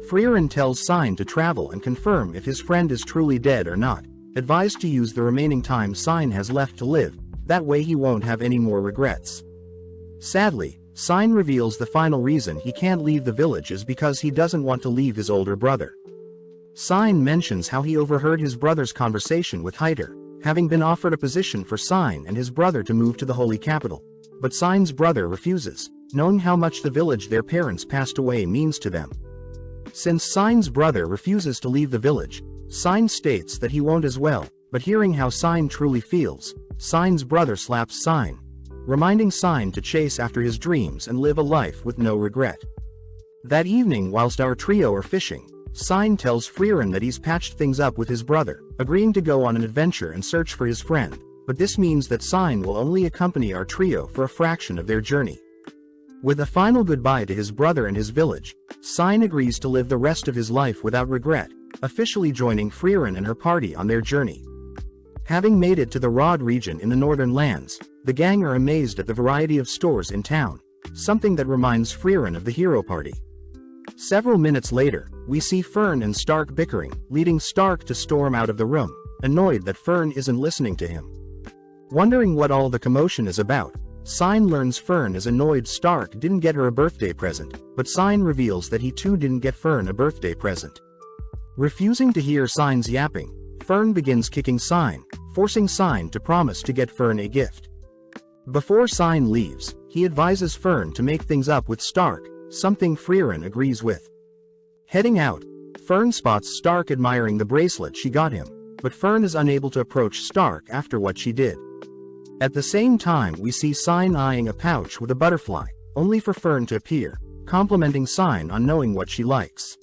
Frieren tells Sign to travel and confirm if his friend is truly dead or not, advised to use the remaining time Sign has left to live, that way he won't have any more regrets. Sadly, Sign reveals the final reason he can't leave the village is because he doesn't want to leave his older brother. Sign mentions how he overheard his brother's conversation with Hyder, having been offered a position for Sign and his brother to move to the holy capital, but Sign's brother refuses, knowing how much the village their parents passed away means to them. Since Sign's brother refuses to leave the village, Sign states that he won't as well, but hearing how Sign truly feels, Sign's brother slaps Sign. reminding Sign to chase after his dreams and live a life with no regret. That evening, whilst our trio are fishing, Sign tells Frieren that he's patched things up with his brother, agreeing to go on an adventure and search for his friend, but this means that Sign will only accompany our trio for a fraction of their journey. With a final goodbye to his brother and his village, Sign agrees to live the rest of his life without regret, officially joining Frieren and her party on their journey. Having made it to the Rod region in the northern lands, the gang are amazed at the variety of stores in town, something that reminds Frieren of the hero party. Several minutes later, we see Fern and Stark bickering, leading Stark to storm out of the room, annoyed that Fern isn't listening to him. Wondering what all the commotion is about, Sign learns Fern is annoyed Stark didn't get her a birthday present, but Sign reveals that he too didn't get Fern a birthday present. Refusing to hear Sign's yapping, Fern begins kicking Sign, forcing Sign to promise to get Fern a gift. Before Sign leaves, he advises Fern to make things up with Stark, something Frieren agrees with. Heading out, Fern spots Stark admiring the bracelet she got him, but Fern is unable to approach Stark after what she did. At the same time, we see Sign eyeing a pouch with a butterfly, only for Fern to appear, complimenting Sign on knowing what she likes.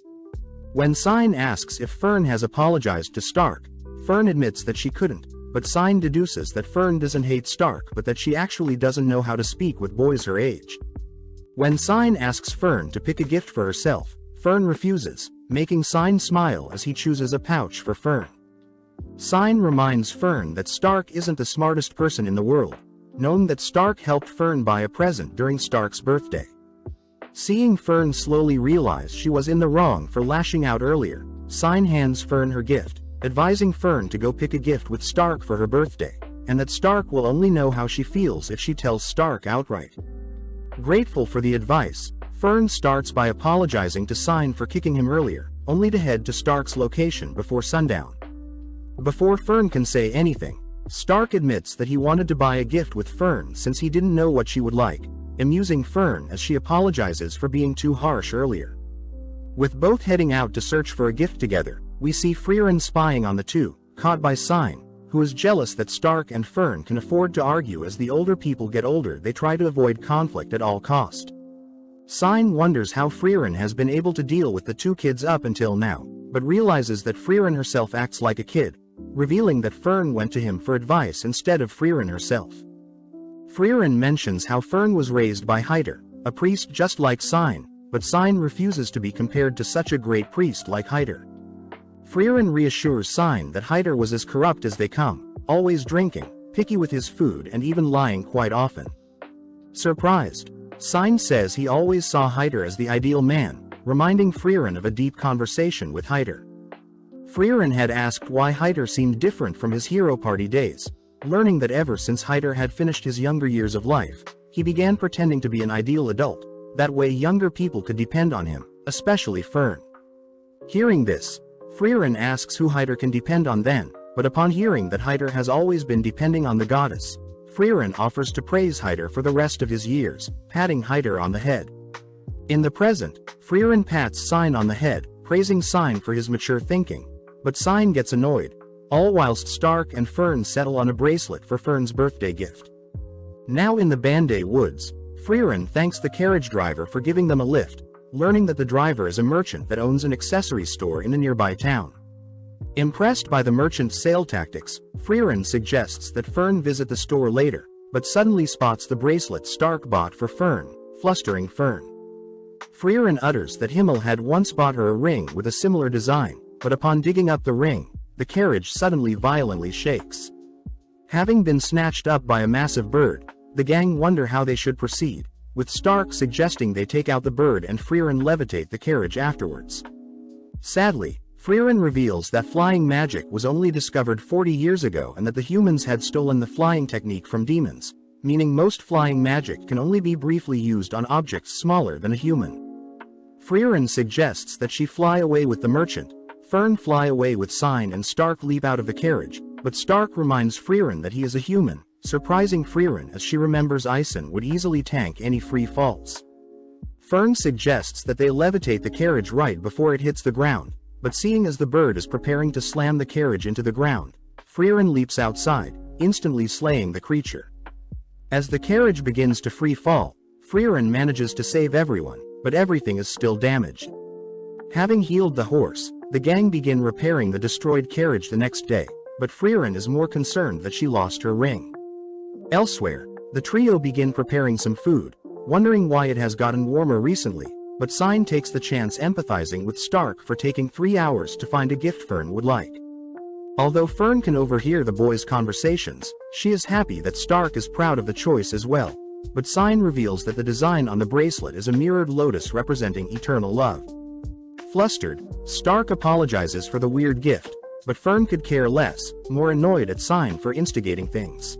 When Sign asks if Fern has apologized to Stark, Fern admits that she couldn't, but Sign deduces that Fern doesn't hate Stark but that she actually doesn't know how to speak with boys her age. When Sign asks Fern to pick a gift for herself, Fern refuses, making Sign smile as he chooses a pouch for Fern. Sign reminds Fern that Stark isn't the smartest person in the world, knowing that Stark helped Fern buy a present during Stark's birthday. Seeing Fern slowly realize she was in the wrong for lashing out earlier, Sign hands Fern her gift, advising Fern to go pick a gift with Stark for her birthday, and that Stark will only know how she feels if she tells Stark outright. Grateful for the advice, Fern starts by apologizing to Sign for kicking him earlier, only to head to Stark's location before sundown. Before Fern can say anything, Stark admits that he wanted to buy a gift with Fern since he didn't know what she would like, amusing Fern as she apologizes for being too harsh earlier. With both heading out to search for a gift together, we see Frieren spying on the two, caught by Sign, who is jealous that Stark and Fern can afford to argue. As the older people get older, they try to avoid conflict at all cost. Sign wonders how Frieren has been able to deal with the two kids up until now, but realizes that Frieren herself acts like a kid, revealing that Fern went to him for advice instead of Frieren herself. Frieren mentions how Fern was raised by Hyder, a priest just like Sign, but Sign refuses to be compared to such a great priest like Hyder. Frieren reassures Sign that Hyder was as corrupt as they come, always drinking, picky with his food and even lying quite often. Surprised, Sign says he always saw Hyder as the ideal man, reminding Frieren of a deep conversation with Hyder. Frieren had asked why Hyder seemed different from his hero party days, learning that ever since Hyder had finished his younger years of life, he began pretending to be an ideal adult, that way younger people could depend on him, especially Fern. Hearing this, Frieren asks who Hyder can depend on then, but upon hearing that Hyder has always been depending on the goddess, Frieren offers to praise Hyder for the rest of his years, patting Hyder on the head. In the present, Frieren pats Sign on the head, praising Sign for his mature thinking, but Sign gets annoyed, all whilst Stark and Fern settle on a bracelet for Fern's birthday gift. Now in the Banday Woods, Frieren thanks the carriage driver for giving them a lift, learning that the driver is a merchant that owns an accessory store in a nearby town. Impressed by the merchant's sale tactics, Frieren suggests that Fern visit the store later, but suddenly spots the bracelet Stark bought for Fern, flustering Fern. Frieren utters that Himmel had once bought her a ring with a similar design, but upon digging up the ring, the carriage suddenly violently shakes. Having been snatched up by a massive bird, the gang wonder how they should proceed, with Stark suggesting they take out the bird and Frieren levitate the carriage afterwards. Sadly, Frieren reveals that flying magic was only discovered 40 years ago and that the humans had stolen the flying technique from demons, meaning most flying magic can only be briefly used on objects smaller than a human. Frieren suggests that she fly away with the merchant, Fern fly away with Sign and Stark leap out of the carriage, but Stark reminds Frieren that he is a human, surprising Frieren as she remembers Ison would easily tank any free falls. Fern suggests that they levitate the carriage right before it hits the ground, but seeing as the bird is preparing to slam the carriage into the ground, Frieren leaps outside, instantly slaying the creature. As the carriage begins to free fall, Frieren manages to save everyone, but everything is still damaged. Having healed the horse, the gang begin repairing the destroyed carriage the next day, but Frieren is more concerned that she lost her ring. Elsewhere, the trio begin preparing some food, wondering why it has gotten warmer recently, but Sign takes the chance empathizing with Stark for taking 3 hours to find a gift Fern would like. Although Fern can overhear the boys' conversations, she is happy that Stark is proud of the choice as well, but Sign reveals that the design on the bracelet is a mirrored lotus representing eternal love. Flustered, Stark apologizes for the weird gift, but Fern could care less, more annoyed at Sign for instigating things.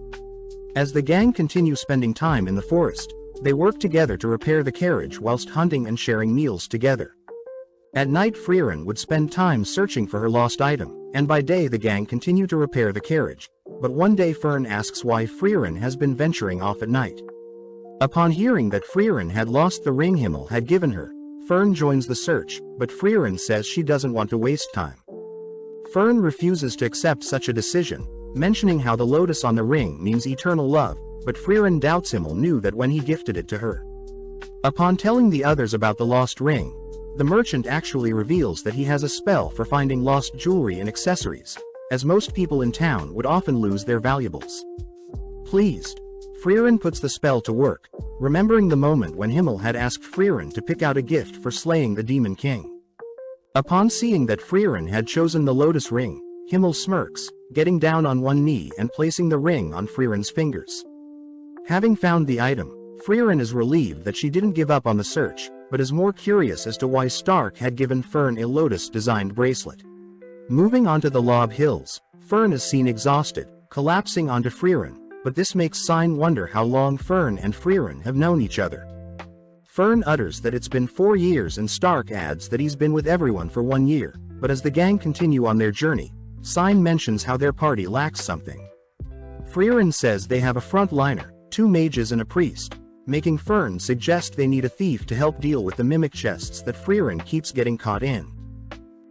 As the gang continue spending time in the forest, they work together to repair the carriage whilst hunting and sharing meals together. At night Frieren would spend time searching for her lost item, and by day the gang continue to repair the carriage, but one day Fern asks why Frieren has been venturing off at night. Upon hearing that Frieren had lost the ring Himmel had given her, Fern joins the search, but Frieren says she doesn't want to waste time. Fern refuses to accept such a decision, mentioning how the lotus on the ring means eternal love, but Frieren doubts Himmel knew that when he gifted it to her. Upon telling the others about the lost ring, the merchant actually reveals that he has a spell for finding lost jewelry and accessories, as most people in town would often lose their valuables. Pleased, Frieren puts the spell to work, remembering the moment when Himmel had asked Frieren to pick out a gift for slaying the Demon King. Upon seeing that Frieren had chosen the lotus ring, Himmel smirks, getting down on one knee and placing the ring on Frieren's fingers. Having found the item, Frieren is relieved that she didn't give up on the search, but is more curious as to why Stark had given Fern a lotus-designed bracelet. Moving onto the Lob Hills, Fern is seen exhausted, collapsing onto Frieren, but this makes Sign wonder how long Fern and Frieren have known each other. Fern utters that it's been 4 years and Stark adds that he's been with everyone for 1 year, but as the gang continue on their journey, Sign mentions how their party lacks something. Frieren says they have a frontliner, 2 mages and a priest, making Fern suggest they need a thief to help deal with the mimic chests that Frieren keeps getting caught in.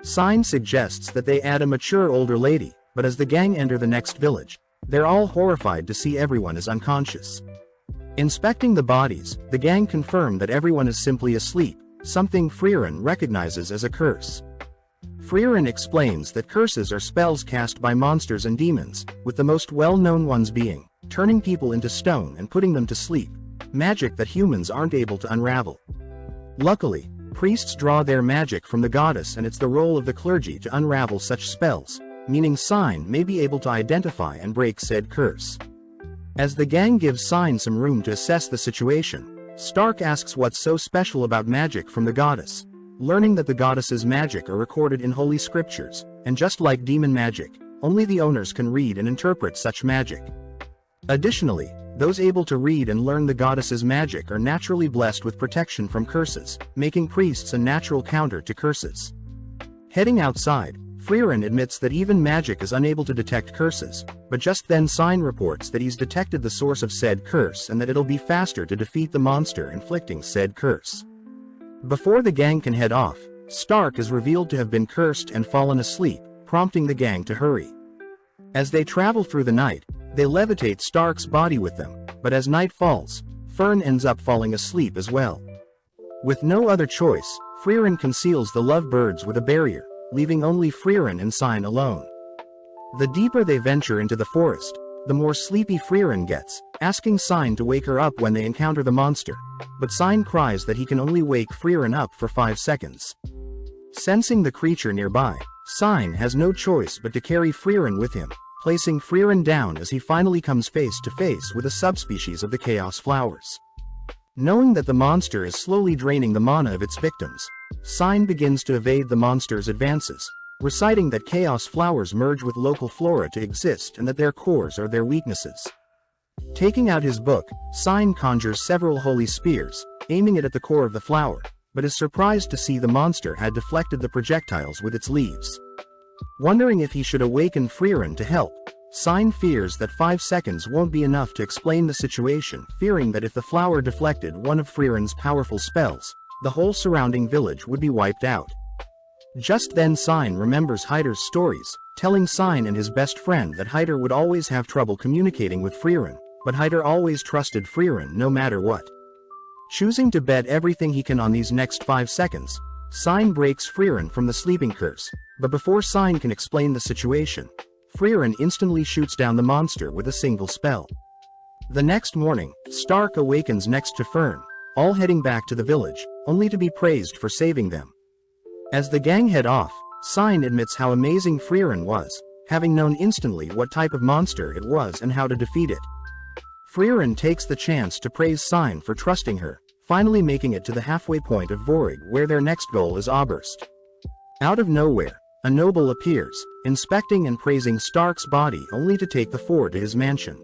Sign suggests that they add a mature older lady, but as the gang enter the next village, they're all horrified to see everyone is unconscious. Inspecting the bodies, the gang confirm that everyone is simply asleep, something Frieren recognizes as a curse. Frieren explains that curses are spells cast by monsters and demons, with the most well-known ones being turning people into stone and putting them to sleep, magic that humans aren't able to unravel. Luckily, priests draw their magic from the goddess, and it's the role of the clergy to unravel such spells, meaning Sign may be able to identify and break said curse. As the gang gives Sign some room to assess the situation, Stark asks what's so special about magic from the goddess, learning that the goddess's magic are recorded in holy scriptures, and just like demon magic, only the owners can read and interpret such magic. Additionally, those able to read and learn the goddess's magic are naturally blessed with protection from curses, making priests a natural counter to curses. Heading outside, Frieren admits that even magic is unable to detect curses, but just then Sign reports that he's detected the source of said curse and that it'll be faster to defeat the monster inflicting said curse. Before the gang can head off, Stark is revealed to have been cursed and fallen asleep, prompting the gang to hurry. As they travel through the night, they levitate Stark's body with them, but as night falls, Fern ends up falling asleep as well. With no other choice, Frieren conceals the lovebirds with a barrier, leaving only Frieren and Sign alone. The deeper they venture into the forest, the more sleepy Frieren gets, asking Sign to wake her up when they encounter the monster, but Sign cries that he can only wake Frieren up for 5 seconds. Sensing the creature nearby, Sign has no choice but to carry Frieren with him, placing Frieren down as he finally comes face to face with a subspecies of the Chaos Flowers. Knowing that the monster is slowly draining the mana of its victims, Sign begins to evade the monster's advances, reciting that Chaos Flowers merge with local flora to exist and that their cores are their weaknesses. Taking out his book, Sign conjures several holy spears, aiming it at the core of the flower, but is surprised to see the monster had deflected the projectiles with its leaves. Wondering if he should awaken Frieren to help, Sign fears that 5 seconds won't be enough to explain the situation, fearing that if the flower deflected one of Frieren's powerful spells, the whole surrounding village would be wiped out. Just then Sign remembers Hyder's stories, telling Sign and his best friend that Hyder would always have trouble communicating with Frieren, but Hyder always trusted Frieren no matter what. Choosing to bet everything he can on these next 5 seconds, Sign breaks Frieren from the sleeping curse, but before Sign can explain the situation, Frieren instantly shoots down the monster with a single spell. The next morning, Stark awakens next to Fern, all heading back to the village, only to be praised for saving them. As the gang head off, Sign admits how amazing Frieren was, having known instantly what type of monster it was and how to defeat it. Frieren takes the chance to praise Sign for trusting her, finally making it to the halfway point of Vorig where their next goal is Oberst. Out of nowhere, a noble appears, inspecting and praising Stark's body only to take the four to his mansion.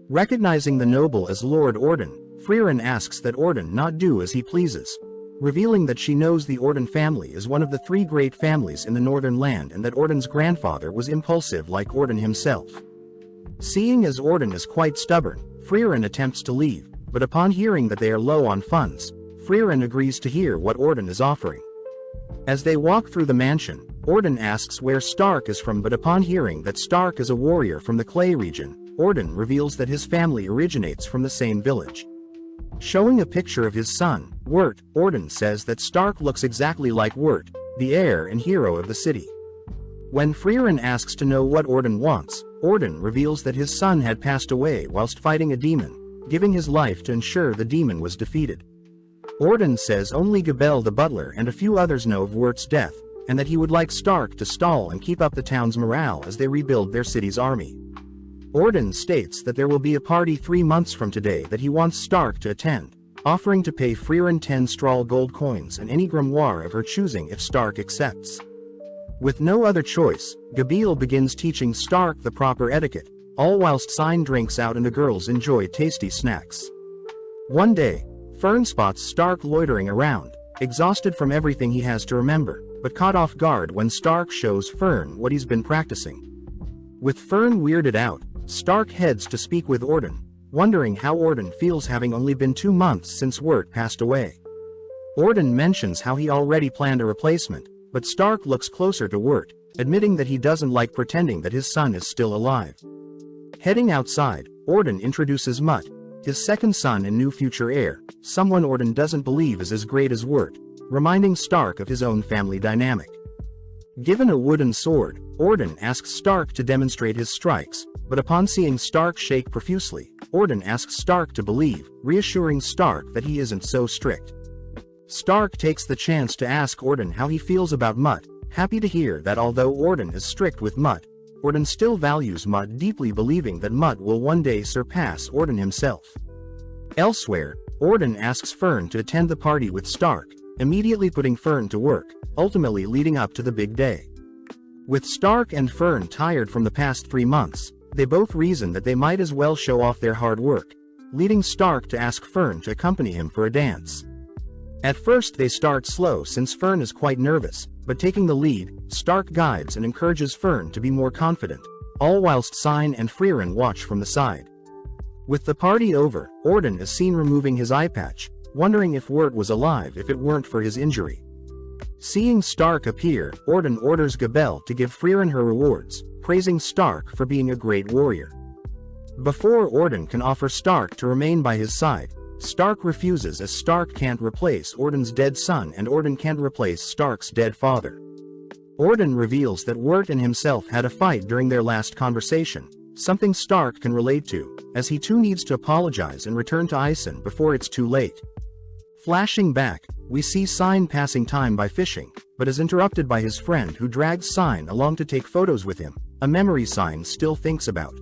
Recognizing the noble as Lord Orden, Frieren asks that Orden not do as he pleases, revealing that she knows the Orden family is one of the 3 great families in the Northern Land and that Orden's grandfather was impulsive like Orden himself. Seeing as Orden is quite stubborn, Frieren attempts to leave, but upon hearing that they are low on funds, Frieren agrees to hear what Orden is offering. As they walk through the mansion, Orden asks where Stark is from, but upon hearing that Stark is a warrior from the Clay region, Orden reveals that his family originates from the same village. Showing a picture of his son, Wirt, Orden says that Stark looks exactly like Wirt, the heir and hero of the city. When Frieren asks to know what Orden wants, Orden reveals that his son had passed away whilst fighting a demon, giving his life to ensure the demon was defeated. Orden says only Gabel the butler and a few others know of Wirt's death, and that he would like Stark to stall and keep up the town's morale as they rebuild their city's army. Orden states that there will be a party 3 months from today that he wants Stark to attend, offering to pay Frieren 10 straw gold coins and any grimoire of her choosing if Stark accepts. With no other choice, Gabriel begins teaching Stark the proper etiquette, all whilst Sign drinks out and the girls enjoy tasty snacks. One day, Fern spots Stark loitering around, exhausted from everything he has to remember, but caught off guard when Stark shows Fern what he's been practicing. With Fern weirded out, Stark heads to speak with Orden, wondering how Orden feels having only been 2 months since Wirt passed away. Orden mentions how he already planned a replacement, but Stark looks closer to Wirt, admitting that he doesn't like pretending that his son is still alive. Heading outside, Orden introduces Mutt, his second son and new future heir, someone Orden doesn't believe is as great as Wirt, reminding Stark of his own family dynamic. Given a wooden sword, Orden asks Stark to demonstrate his strikes, but upon seeing Stark shake profusely, Orden asks Stark to believe, reassuring Stark that he isn't so strict. Stark takes the chance to ask Orden how he feels about Mutt, happy to hear that although Orden is strict with Mutt, Orden still values Mutt, deeply believing that Mutt will one day surpass Orden himself. Elsewhere, Orden asks Fern to attend the party with Stark, immediately putting Fern to work, ultimately leading up to the big day. With Stark and Fern tired from the past 3 months, they both reason that they might as well show off their hard work, leading Stark to ask Fern to accompany him for a dance. At first they start slow since Fern is quite nervous, but taking the lead, Stark guides and encourages Fern to be more confident, all whilst Sign and Frieren watch from the side. With the party over, Orden is seen removing his eye patch, wondering if Wirt was alive if it weren't for his injury. Seeing Stark appear, Orden orders Gabel to give Frieren her rewards, praising Stark for being a great warrior. Before Orden can offer Stark to remain by his side, Stark refuses as Stark can't replace Orden's dead son and Orden can't replace Stark's dead father. Orden reveals that Wirt and himself had a fight during their last conversation, something Stark can relate to, as he too needs to apologize and return to Isen before it's too late. Flashing back, we see Sign passing time by fishing, but is interrupted by his friend who drags Sign along to take photos with him, a memory Sign still thinks about.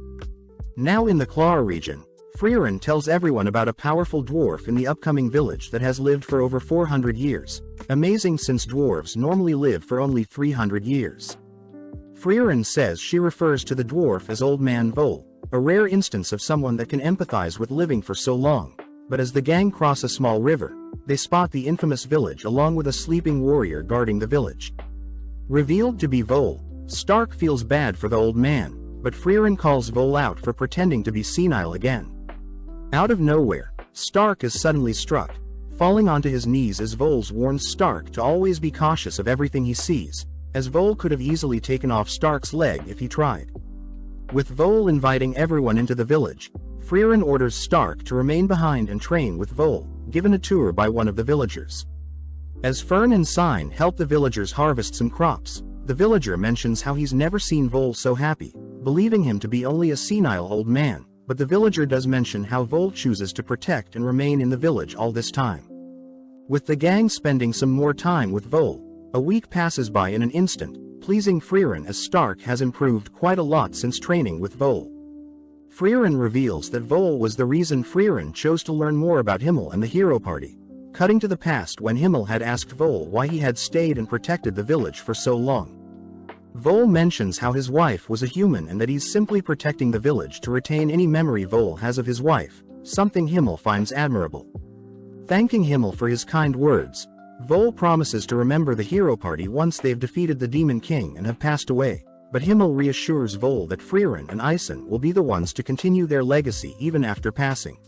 Now in the Claw region, Frieren tells everyone about a powerful dwarf in the upcoming village that has lived for over 400 years, amazing since dwarves normally live for only 300 years. Frieren says she refers to the dwarf as Old Man Vol, a rare instance of someone that can empathize with living for so long, but as the gang cross a small river, they spot the infamous village along with a sleeping warrior guarding the village. Revealed to be Vol, Stark feels bad for the old man, but Frieren calls Vol out for pretending to be senile again. Out of nowhere, Stark is suddenly struck, falling onto his knees as Vol warns Stark to always be cautious of everything he sees, as Vol could have easily taken off Stark's leg if he tried. With Vol inviting everyone into the village, Frieren orders Stark to remain behind and train with Vol, given a tour by one of the villagers. As Fern and Sign help the villagers harvest some crops, the villager mentions how he's never seen Vol so happy, believing him to be only a senile old man, but the villager does mention how Vol chooses to protect and remain in the village all this time. With the gang spending some more time with Vol, a week passes by in an instant, pleasing Frieren as Stark has improved quite a lot since training with Vol. Frieren reveals that Vol was the reason Frieren chose to learn more about Himmel and the hero party, cutting to the past when Himmel had asked Vol why he had stayed and protected the village for so long. Vol mentions how his wife was a human and that he's simply protecting the village to retain any memory Vol has of his wife, something Himmel finds admirable. Thanking Himmel for his kind words, Vol promises to remember the hero party once they've defeated the Demon King and have passed away, but Himmel reassures Vol that Frieren and Isen will be the ones to continue their legacy even after passing.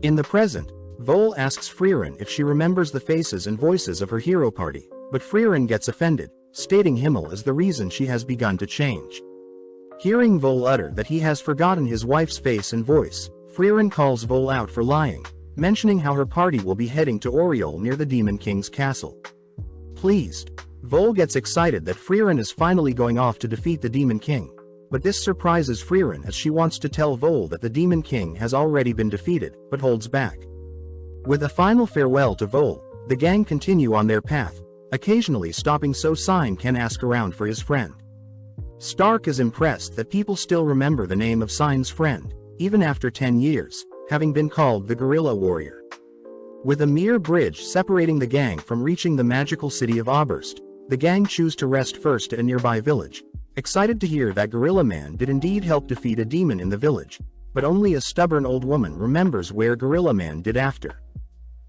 In the present, Vol asks Frieren if she remembers the faces and voices of her hero party, but Frieren gets offended, stating Himmel is the reason she has begun to change. Hearing Vol utter that he has forgotten his wife's face and voice, Frieren calls Vol out for lying, mentioning how her party will be heading to Oriole near the Demon King's castle. Pleased, Vol gets excited that Frieren is finally going off to defeat the Demon King, but this surprises Frieren as she wants to tell Vol that the Demon King has already been defeated, but holds back. With a final farewell to Vol, the gang continue on their path, occasionally stopping so Sign can ask around for his friend. Stark is impressed that people still remember the name of Sign's friend, even after 10 years, having been called the Guerrilla Warrior. With a mere bridge separating the gang from reaching the magical city of Oberst, the gang choose to rest first at a nearby village, excited to hear that Gorilla Man did indeed help defeat a demon in the village, but only a stubborn old woman remembers where Gorilla Man did after.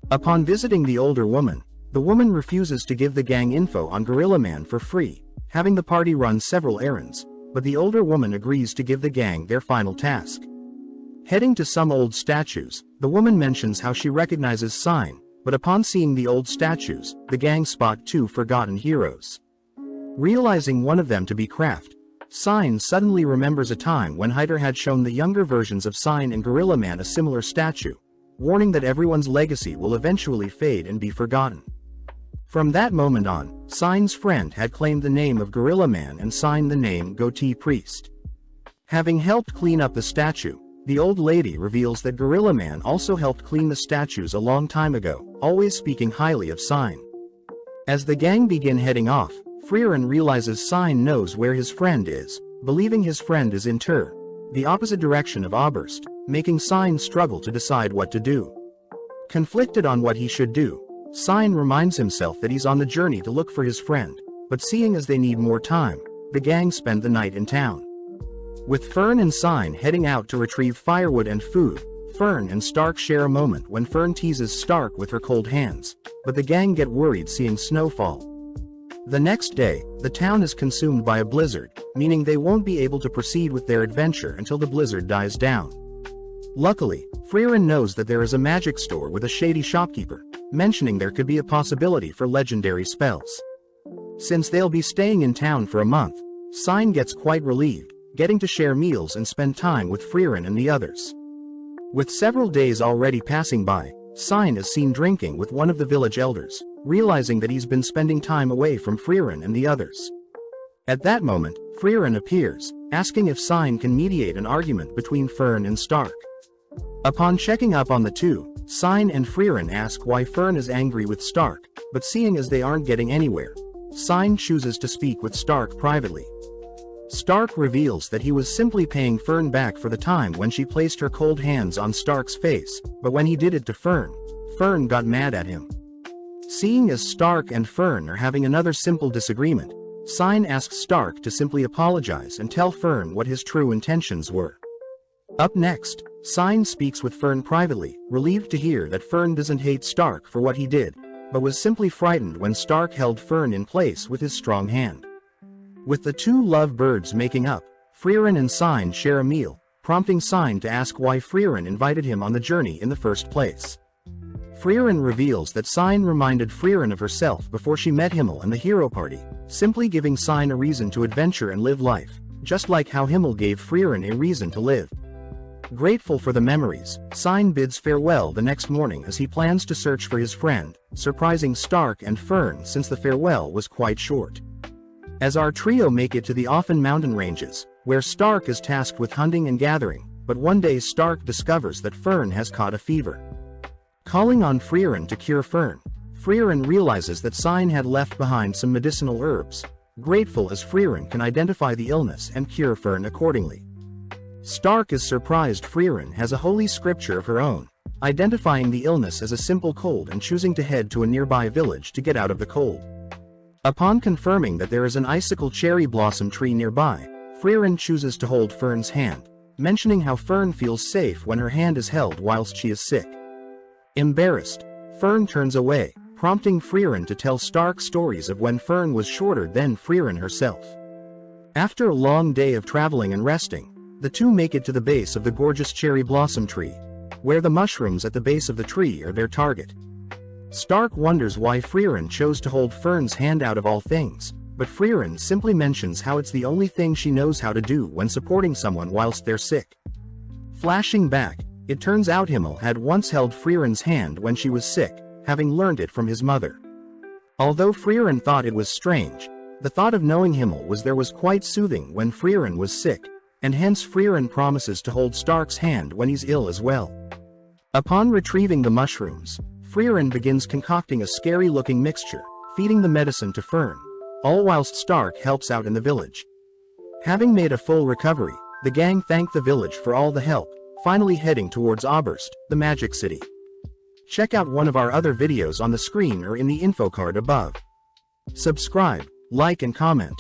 Upon visiting the older woman, the woman refuses to give the gang info on Gorilla Man for free, having the party run several errands, but the older woman agrees to give the gang their final task. Heading to some old statues, the woman mentions how she recognizes Sign, but upon seeing the old statues, the gang spot two forgotten heroes. Realizing one of them to be Kraft, Sign suddenly remembers a time when Hyder had shown the younger versions of Sign and Gorilla Man a similar statue, warning that everyone's legacy will eventually fade and be forgotten. From that moment on, Sign's friend had claimed the name of Gorilla Man and Sign the name Goatee Priest. Having helped clean up the statue, the old lady reveals that Gorilla Man also helped clean the statues a long time ago, always speaking highly of Sign. As the gang begin heading off, Frieren realizes Sign knows where his friend is, believing his friend is in Tur, the opposite direction of Oberst, making Sign struggle to decide what to do. Conflicted on what he should do, Sign reminds himself that he's on the journey to look for his friend, but seeing as they need more time, the gang spend the night in town. With Fern and Sign heading out to retrieve firewood and food, Fern and Stark share a moment when Fern teases Stark with her cold hands, but the gang get worried seeing snowfall. The next day, the town is consumed by a blizzard, meaning they won't be able to proceed with their adventure until the blizzard dies down. Luckily, Frieren knows that there is a magic store with a shady shopkeeper, mentioning there could be a possibility for legendary spells. Since they'll be staying in town for a month, Sign gets quite relieved, getting to share meals and spend time with Frieren and the others. With several days already passing by, Sign is seen drinking with one of the village elders, realizing that he's been spending time away from Frieren and the others. At that moment, Frieren appears, asking if Sign can mediate an argument between Fern and Stark. Upon checking up on the two, Sign and Frieren ask why Fern is angry with Stark, but seeing as they aren't getting anywhere, Sign chooses to speak with Stark privately. Stark reveals that he was simply paying Fern back for the time when she placed her cold hands on Stark's face, but when he did it to Fern, Fern got mad at him. Seeing as Stark and Fern are having another simple disagreement, Sign asks Stark to simply apologize and tell Fern what his true intentions were. Up next, Sign speaks with Fern privately, relieved to hear that Fern doesn't hate Stark for what he did, but was simply frightened when Stark held Fern in place with his strong hand. With the two love birds making up, Frieren and Sign share a meal, prompting Sign to ask why Frieren invited him on the journey in the first place. Frieren reveals that Sign reminded Frieren of herself before she met Himmel and the hero party, simply giving Sign a reason to adventure and live life, just like how Himmel gave Frieren a reason to live. Grateful for the memories, Sign bids farewell the next morning as he plans to search for his friend, surprising Stark and Fern since the farewell was quite short. As our trio make it to the Offen mountain ranges, where Stark is tasked with hunting and gathering, but one day Stark discovers that Fern has caught a fever. Calling on Frieren to cure Fern, Frieren realizes that Sign had left behind some medicinal herbs, grateful as Frieren can identify the illness and cure Fern accordingly. Stark is surprised Frieren has a holy scripture of her own, identifying the illness as a simple cold and choosing to head to a nearby village to get out of the cold. Upon confirming that there is an icicle cherry blossom tree nearby, Frieren chooses to hold Fern's hand, mentioning how Fern feels safe when her hand is held whilst she is sick. Embarrassed, Fern turns away, prompting Frieren to tell Stark stories of when Fern was shorter than Frieren herself. After a long day of traveling and resting, the two make it to the base of the gorgeous cherry blossom tree, where the mushrooms at the base of the tree are their target. Stark wonders why Frieren chose to hold Fern's hand out of all things, but Frieren simply mentions how it's the only thing she knows how to do when supporting someone whilst they're sick. Flashing back, it turns out Himmel had once held Frieren's hand when she was sick, having learned it from his mother. Although Frieren thought it was strange, the thought of knowing Himmel was quite soothing when Frieren was sick, and hence Frieren promises to hold Stark's hand when he's ill as well. Upon retrieving the mushrooms, Frieren begins concocting a scary-looking mixture, feeding the medicine to Fern, all whilst Stark helps out in the village. Having made a full recovery, the gang thank the village for all the help, finally heading towards Oberst, the magic city. Check out one of our other videos on the screen or in the info card above. Subscribe, like and comment.